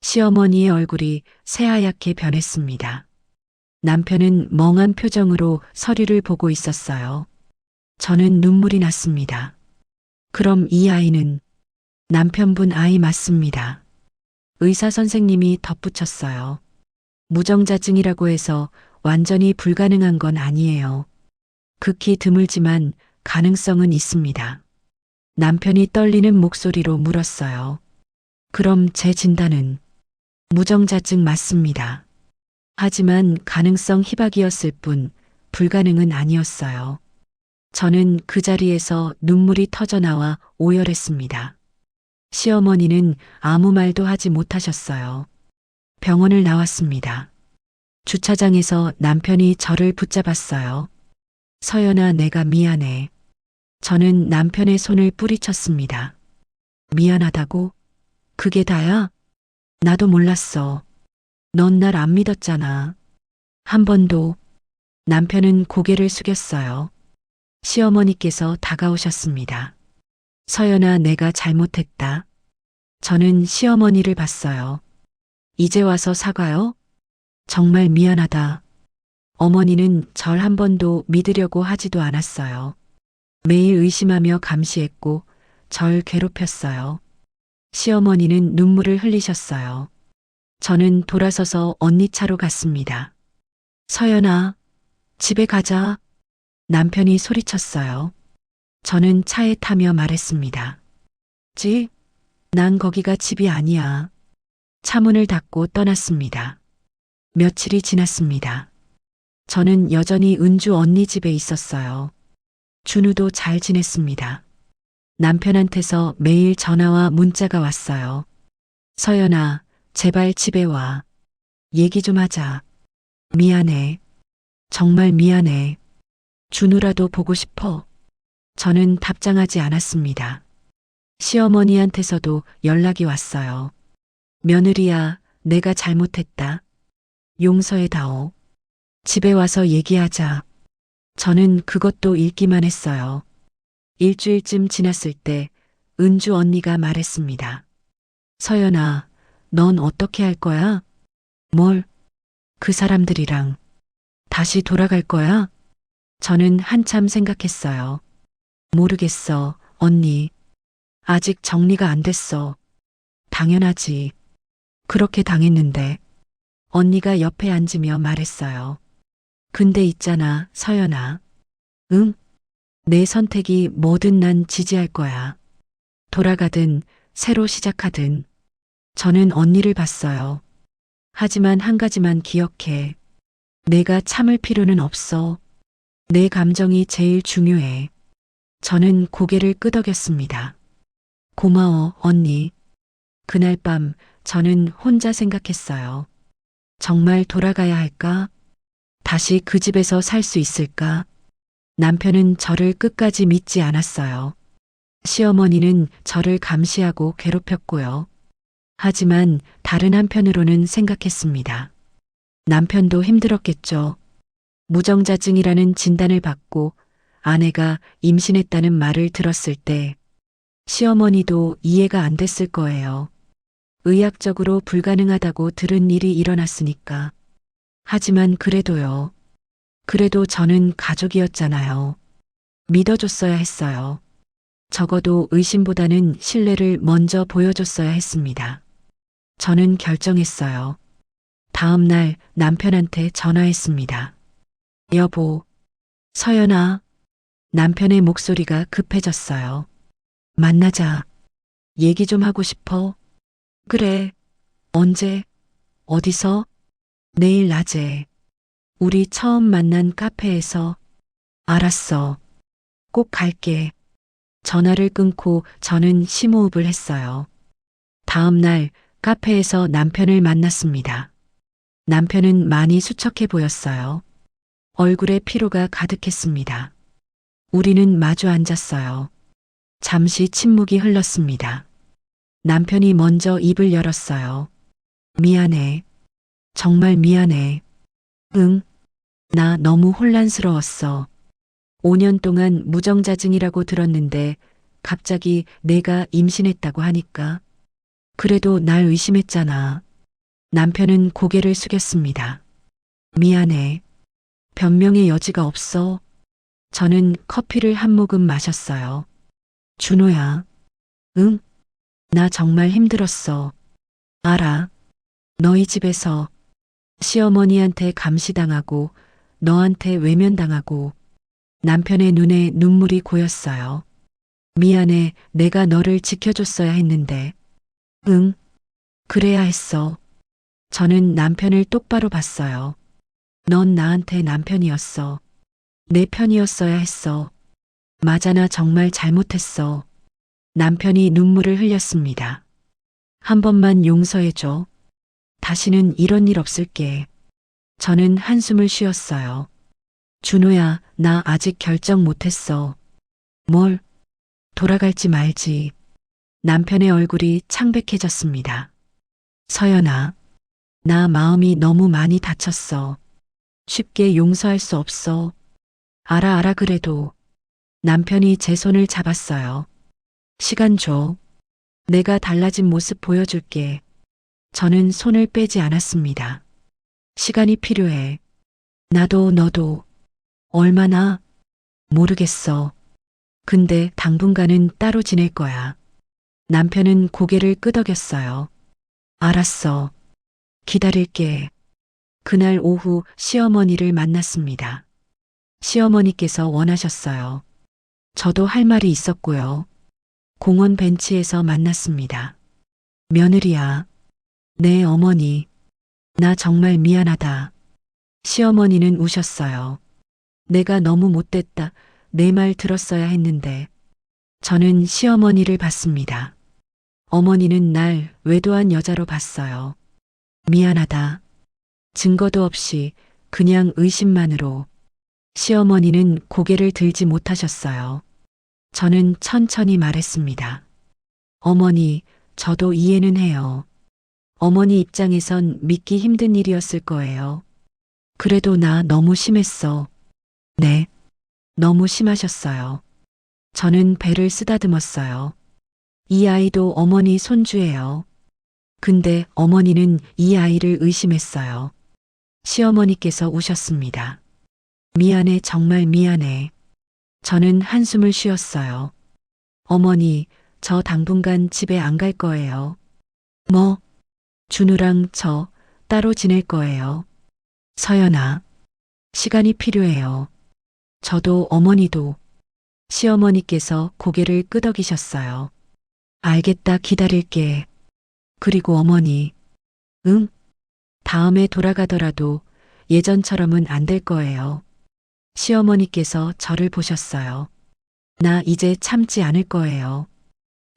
시어머니의 얼굴이 새하얗게 변했습니다. 남편은 멍한 표정으로 서류를 보고 있었어요. 저는 눈물이 났습니다. 그럼 이 아이는 남편분 아이 맞습니다. 의사 선생님이 덧붙였어요. 무정자증이라고 해서 완전히 불가능한 건 아니에요. 극히 드물지만 가능성은 있습니다. 남편이 떨리는 목소리로 물었어요. 그럼 제 진단은 무정자증 맞습니다. 하지만 가능성 희박이었을 뿐 불가능은 아니었어요. 저는 그 자리에서 눈물이 터져나와 오열했습니다. 시어머니는 아무 말도 하지 못하셨어요. 병원을 나왔습니다. 주차장에서 남편이 저를 붙잡았어요. 서연아, 내가 미안해. 저는 남편의 손을 뿌리쳤습니다. 미안하다고? 그게 다야? 나도 몰랐어. 넌 날 안 믿었잖아. 한 번도. 남편은 고개를 숙였어요. 시어머니께서 다가오셨습니다. 서연아, 내가 잘못했다. 저는 시어머니를 봤어요. 이제 와서 사과요? 정말 미안하다. 어머니는 절 한 번도 믿으려고 하지도 않았어요. 매일 의심하며 감시했고 절 괴롭혔어요. 시어머니는 눈물을 흘리셨어요. 저는 돌아서서 언니 차로 갔습니다. 서연아, 집에 가자. 남편이 소리쳤어요. 저는 차에 타며 말했습니다. 집? 난 거기가 집이 아니야. 차문을 닫고 떠났습니다. 며칠이 지났습니다. 저는 여전히 은주 언니 집에 있었어요. 준우도 잘 지냈습니다. 남편한테서 매일 전화와 문자가 왔어요. 서연아, 제발 집에 와. 얘기 좀 하자. 미안해. 정말 미안해. 준우라도 보고 싶어. 저는 답장하지 않았습니다. 시어머니한테서도 연락이 왔어요. 며느리야, 내가 잘못했다. 용서해다오. 집에 와서 얘기하자. 저는 그것도 읽기만 했어요. 일주일쯤 지났을 때 은주 언니가 말했습니다. 서연아, 넌 어떻게 할 거야? 뭘? 그 사람들이랑 다시 돌아갈 거야? 저는 한참 생각했어요. 모르겠어, 언니. 아직 정리가 안 됐어. 당연하지. 그렇게 당했는데. 언니가 옆에 앉으며 말했어요. 근데 있잖아, 서연아. 응? 내 선택이 뭐든 난 지지할 거야. 돌아가든 새로 시작하든. 저는 언니를 봤어요. 하지만 한 가지만 기억해. 내가 참을 필요는 없어. 내 감정이 제일 중요해. 저는 고개를 끄덕였습니다. 고마워, 언니. 그날 밤 저는 혼자 생각했어요. 정말 돌아가야 할까? 다시 그 집에서 살 수 있을까? 남편은 저를 끝까지 믿지 않았어요. 시어머니는 저를 감시하고 괴롭혔고요. 하지만 다른 한편으로는 생각했습니다. 남편도 힘들었겠죠. 무정자증이라는 진단을 받고 아내가 임신했다는 말을 들었을 때 시어머니도 이해가 안 됐을 거예요. 의학적으로 불가능하다고 들은 일이 일어났으니까. 하지만 그래도요. 그래도 저는 가족이었잖아요. 믿어줬어야 했어요. 적어도 의심보다는 신뢰를 먼저 보여줬어야 했습니다. 저는 결정했어요. 다음 날 남편한테 전화했습니다. 여보, 서연아. 남편의 목소리가 급해졌어요. 만나자. 얘기 좀 하고 싶어. 그래. 언제? 어디서? 내일 낮에. 우리 처음 만난 카페에서. 알았어. 꼭 갈게. 전화를 끊고 저는 심호흡을 했어요. 다음 날 카페에서 남편을 만났습니다. 남편은 많이 수척해 보였어요. 얼굴에 피로가 가득했습니다. 우리는 마주 앉았어요. 잠시 침묵이 흘렀습니다. 남편이 먼저 입을 열었어요. 미안해. 정말 미안해. 응. 나 너무 혼란스러웠어. 5년 동안 무정자증이라고 들었는데 갑자기 내가 임신했다고 하니까. 그래도 날 의심했잖아. 남편은 고개를 숙였습니다. 미안해. 변명의 여지가 없어. 저는 커피를 한 모금 마셨어요. 준호야. 응? 나 정말 힘들었어. 알아. 너희 집에서 시어머니한테 감시당하고 너한테 외면당하고 남편의 눈에 눈물이 고였어요. 미안해. 내가 너를 지켜줬어야 했는데. 응. 그래야 했어. 저는 남편을 똑바로 봤어요. 넌 나한테 남편이었어. 내 편이었어야 했어. 맞아, 나 정말 잘못했어. 남편이 눈물을 흘렸습니다. 한 번만 용서해줘. 다시는 이런 일 없을게. 저는 한숨을 쉬었어요. 준호야, 나 아직 결정 못했어. 뭘? 돌아갈지 말지. 남편의 얼굴이 창백해졌습니다. 서연아, 나 마음이 너무 많이 다쳤어. 쉽게 용서할 수 없어. 알아, 그래도. 남편이 제 손을 잡았어요. 시간 줘. 내가 달라진 모습 보여줄게. 저는 손을 빼지 않았습니다. 시간이 필요해. 나도 너도. 얼마나? 모르겠어. 근데 당분간은 따로 지낼 거야. 남편은 고개를 끄덕였어요. 알았어. 기다릴게. 그날 오후 시어머니를 만났습니다. 시어머니께서 원하셨어요. 저도 할 말이 있었고요. 공원 벤치에서 만났습니다. 며느리야. 네, 어머니. 나 정말 미안하다. 시어머니는 우셨어요. 내가 너무 못됐다. 내 말 들었어야 했는데. 저는 시어머니를 봤습니다. 어머니는 날 외도한 여자로 봤어요. 미안하다. 증거도 없이 그냥 의심만으로. 시어머니는 고개를 들지 못하셨어요. 저는 천천히 말했습니다. 어머니, 저도 이해는 해요. 어머니 입장에선 믿기 힘든 일이었을 거예요. 그래도 나 너무 심했어. 네, 너무 심하셨어요. 저는 배를 쓰다듬었어요. 이 아이도 어머니 손주예요. 근데 어머니는 이 아이를 의심했어요. 시어머니께서 우셨습니다. 미안해, 정말 미안해. 저는 한숨을 쉬었어요. 어머니, 저 당분간 집에 안 갈 거예요. 뭐? 준우랑 저 따로 지낼 거예요. 서연아, 시간이 필요해요. 저도 어머니도. 시어머니께서 고개를 끄덕이셨어요. 알겠다, 기다릴게. 그리고 어머니, 응? 다음에 돌아가더라도 예전처럼은 안 될 거예요. 시어머니께서 저를 보셨어요. 나 이제 참지 않을 거예요.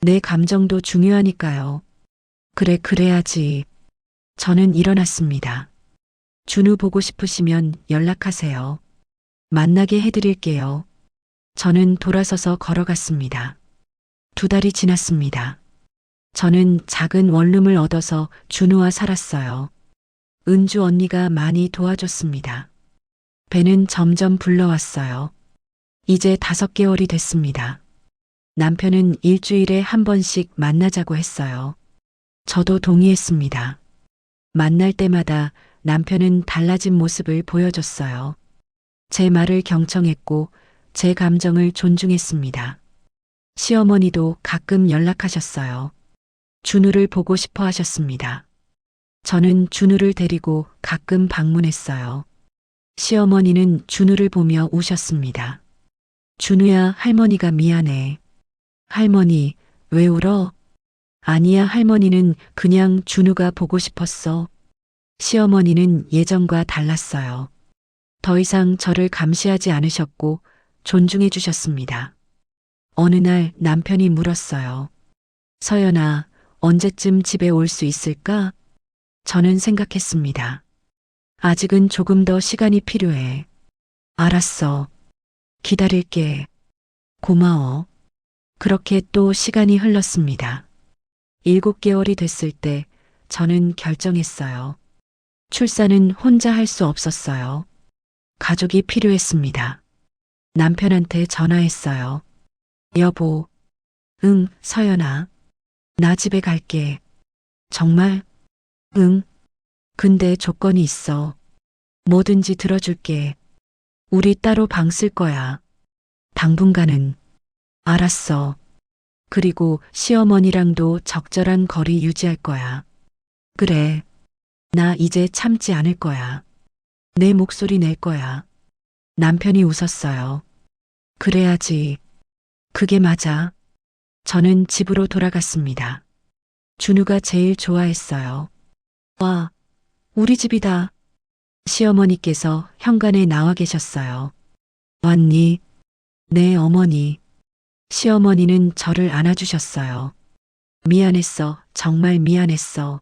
내 감정도 중요하니까요. 그래, 그래야지. 저는 일어났습니다. 준우 보고 싶으시면 연락하세요. 만나게 해드릴게요. 저는 돌아서서 걸어갔습니다. 2달이 지났습니다. 저는 작은 원룸을 얻어서 준우와 살았어요. 은주 언니가 많이 도와줬습니다. 배는 점점 불러왔어요. 이제 5개월이 됐습니다. 남편은 일주일에 한 번씩 만나자고 했어요. 저도 동의했습니다. 만날 때마다 남편은 달라진 모습을 보여줬어요. 제 말을 경청했고 제 감정을 존중했습니다. 시어머니도 가끔 연락하셨어요. 준우를 보고 싶어 하셨습니다. 저는 준우를 데리고 가끔 방문했어요. 시어머니는 준우를 보며 우셨습니다. 준우야, 할머니가 미안해. 할머니, 왜 울어? 아니야, 할머니는 그냥 준우가 보고 싶었어. 시어머니는 예전과 달랐어요. 더 이상 저를 감시하지 않으셨고 존중해 주셨습니다. 어느 날 남편이 물었어요. 서연아, 언제쯤 집에 올 수 있을까? 저는 생각했습니다. 아직은 조금 더 시간이 필요해. 알았어. 기다릴게. 고마워. 그렇게 또 시간이 흘렀습니다. 7개월이 됐을 때 저는 결정했어요. 출산은 혼자 할 수 없었어요. 가족이 필요했습니다. 남편한테 전화했어요. 여보. 응, 서연아. 나 집에 갈게. 정말? 응. 근데 조건이 있어. 뭐든지 들어줄게. 우리 따로 방 쓸 거야. 당분간은. 알았어. 그리고 시어머니랑도 적절한 거리 유지할 거야. 그래. 나 이제 참지 않을 거야. 내 목소리 낼 거야. 남편이 웃었어요. 그래야지. 그게 맞아. 저는 집으로 돌아갔습니다. 준우가 제일 좋아했어요. 와, 우리 집이다. 시어머니께서 현관에 나와 계셨어요. 왔니? 네, 어머니. 시어머니는 저를 안아주셨어요. 미안했어. 정말 미안했어.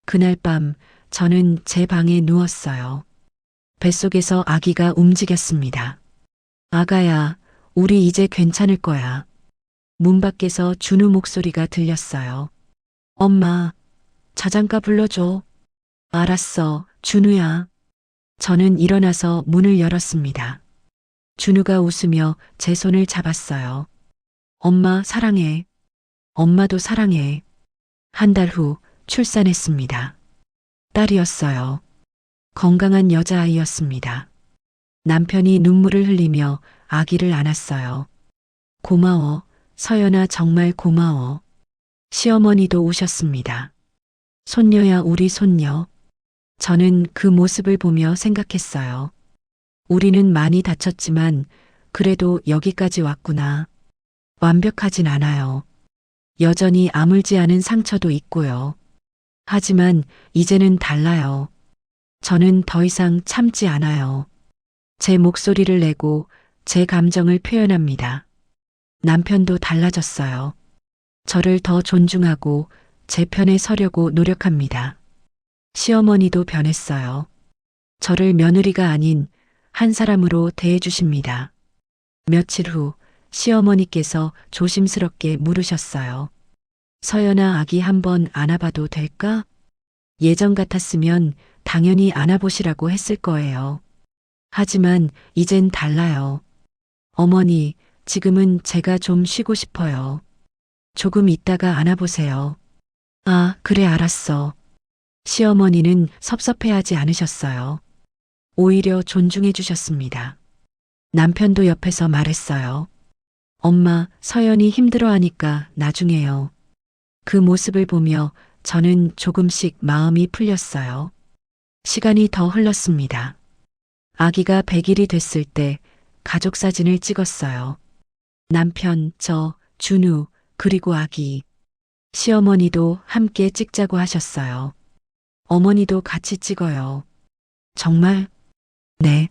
그날 밤 저는 제 방에 누웠어요. 뱃속에서 아기가 움직였습니다. 아가야, 우리 이제 괜찮을 거야. 문 밖에서 준우 목소리가 들렸어요. 엄마, 자장가 불러줘. 알았어, 준우야. 저는 일어나서 문을 열었습니다. 준우가 웃으며 제 손을 잡았어요. 엄마 사랑해. 엄마도 사랑해. 한 달 후 출산했습니다. 딸이었어요. 건강한 여자아이였습니다. 남편이 눈물을 흘리며 아기를 안았어요. 고마워, 서연아, 정말 고마워. 시어머니도 우셨습니다. 손녀야, 우리 손녀. 저는 그 모습을 보며 생각했어요. 우리는 많이 다쳤지만 그래도 여기까지 왔구나. 완벽하진 않아요. 여전히 아물지 않은 상처도 있고요. 하지만 이제는 달라요. 저는 더 이상 참지 않아요. 제 목소리를 내고 제 감정을 표현합니다. 남편도 달라졌어요. 저를 더 존중하고 제 편에 서려고 노력합니다. 시어머니도 변했어요. 저를 며느리가 아닌 한 사람으로 대해주십니다. 며칠 후 시어머니께서 조심스럽게 물으셨어요. 서연아, 아기 한번 안아봐도 될까? 예전 같았으면 당연히 안아보시라고 했을 거예요. 하지만 이젠 달라요. 어머니, 지금은 제가 좀 쉬고 싶어요. 조금 있다가 안아보세요. 아, 그래, 알았어. 시어머니는 섭섭해하지 않으셨어요. 오히려 존중해 주셨습니다. 남편도 옆에서 말했어요. 엄마, 서연이 힘들어하니까 나중에요. 그 모습을 보며 저는 조금씩 마음이 풀렸어요. 시간이 더 흘렀습니다. 아기가 100일이 됐을 때 가족 사진을 찍었어요. 남편, 저, 준우, 그리고 아기. 시어머니도 함께 찍자고 하셨어요. 어머니도 같이 찍어요. 정말? 네.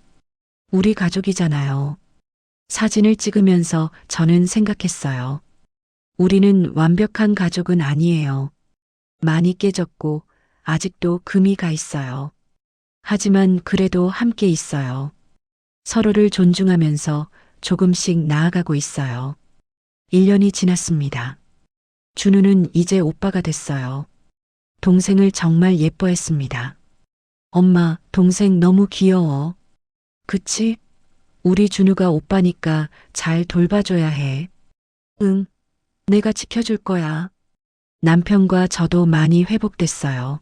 우리 가족이잖아요. 사진을 찍으면서 저는 생각했어요. 우리는 완벽한 가족은 아니에요. 많이 깨졌고 아직도 금이 가 있어요. 하지만 그래도 함께 있어요. 서로를 존중하면서 조금씩 나아가고 있어요. 1년이 지났습니다. 준우는 이제 오빠가 됐어요. 동생을 정말 예뻐했습니다. 엄마, 동생 너무 귀여워. 그치? 우리 준우가 오빠니까 잘 돌봐줘야 해. 응, 내가 지켜줄 거야. 남편과 저도 많이 회복됐어요.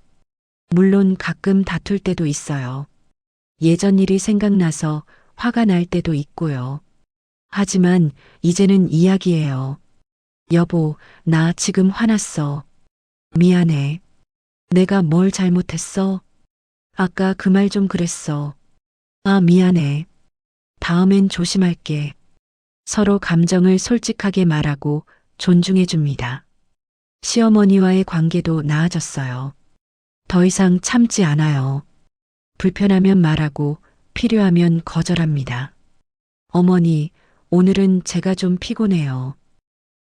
물론 가끔 다툴 때도 있어요. 예전 일이 생각나서 화가 날 때도 있고요. 하지만 이제는 이야기예요. 여보, 나 지금 화났어. 미안해. 내가 뭘 잘못했어? 아까 그 말 좀 그랬어. 아, 미안해. 다음엔 조심할게. 서로 감정을 솔직하게 말하고 존중해 줍니다. 시어머니와의 관계도 나아졌어요. 더 이상 참지 않아요. 불편하면 말하고 필요하면 거절합니다. 어머니, 오늘은 제가 좀 피곤해요.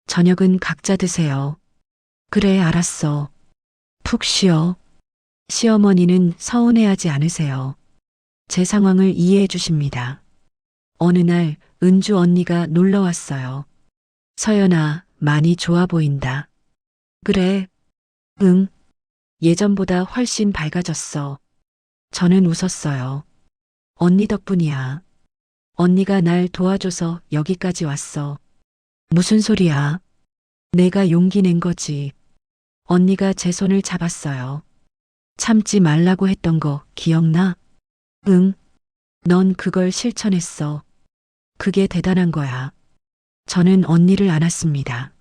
저녁은 각자 드세요. 그래, 알았어. 푹 쉬어. 시어머니는 서운해하지 않으세요. 제 상황을 이해해 주십니다. 어느 날 은주 언니가 놀러 왔어요. 서연아, 많이 좋아 보인다. 그래. 응. 예전보다 훨씬 밝아졌어. 저는 웃었어요. 언니 덕분이야. 언니가 날 도와줘서 여기까지 왔어. 무슨 소리야? 내가 용기 낸 거지. 언니가 제 손을 잡았어요. 참지 말라고 했던 거 기억나? 응. 넌 그걸 실천했어. 그게 대단한 거야. 저는 언니를 안았습니다.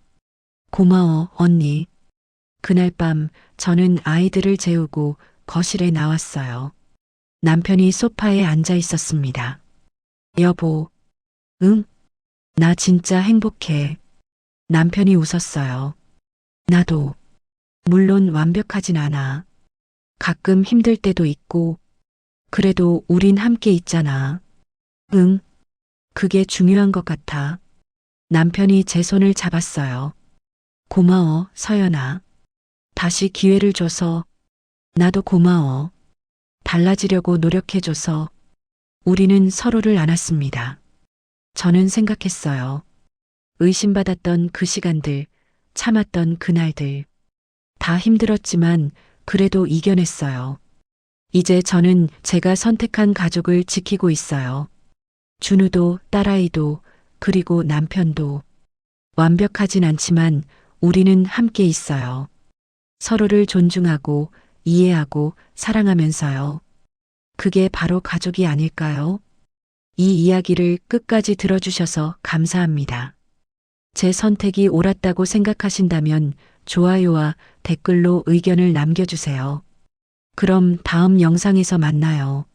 고마워, 언니. 그날 밤 저는 아이들을 재우고 거실에 나왔어요. 남편이 소파에 앉아 있었습니다. 여보. 응? 나 진짜 행복해. 남편이 웃었어요. 나도. 물론 완벽하진 않아. 가끔 힘들 때도 있고, 그래도 우린 함께 있잖아. 응. 그게 중요한 것 같아. 남편이 제 손을 잡았어요. 고마워, 서연아. 다시 기회를 줘서. 나도 고마워. 달라지려고 노력해줘서. 우리는 서로를 안았습니다. 저는 생각했어요. 의심받았던 그 시간들, 참았던 그날들. 다 힘들었지만 그래도 이겨냈어요. 이제 저는 제가 선택한 가족을 지키고 있어요. 준우도 딸아이도 그리고 남편도. 완벽하진 않지만 우리는 함께 있어요. 서로를 존중하고 이해하고 사랑하면서요. 그게 바로 가족이 아닐까요? 이 이야기를 끝까지 들어주셔서 감사합니다. 제 선택이 옳았다고 생각하신다면 좋아요와 댓글로 의견을 남겨주세요. 그럼 다음 영상에서 만나요.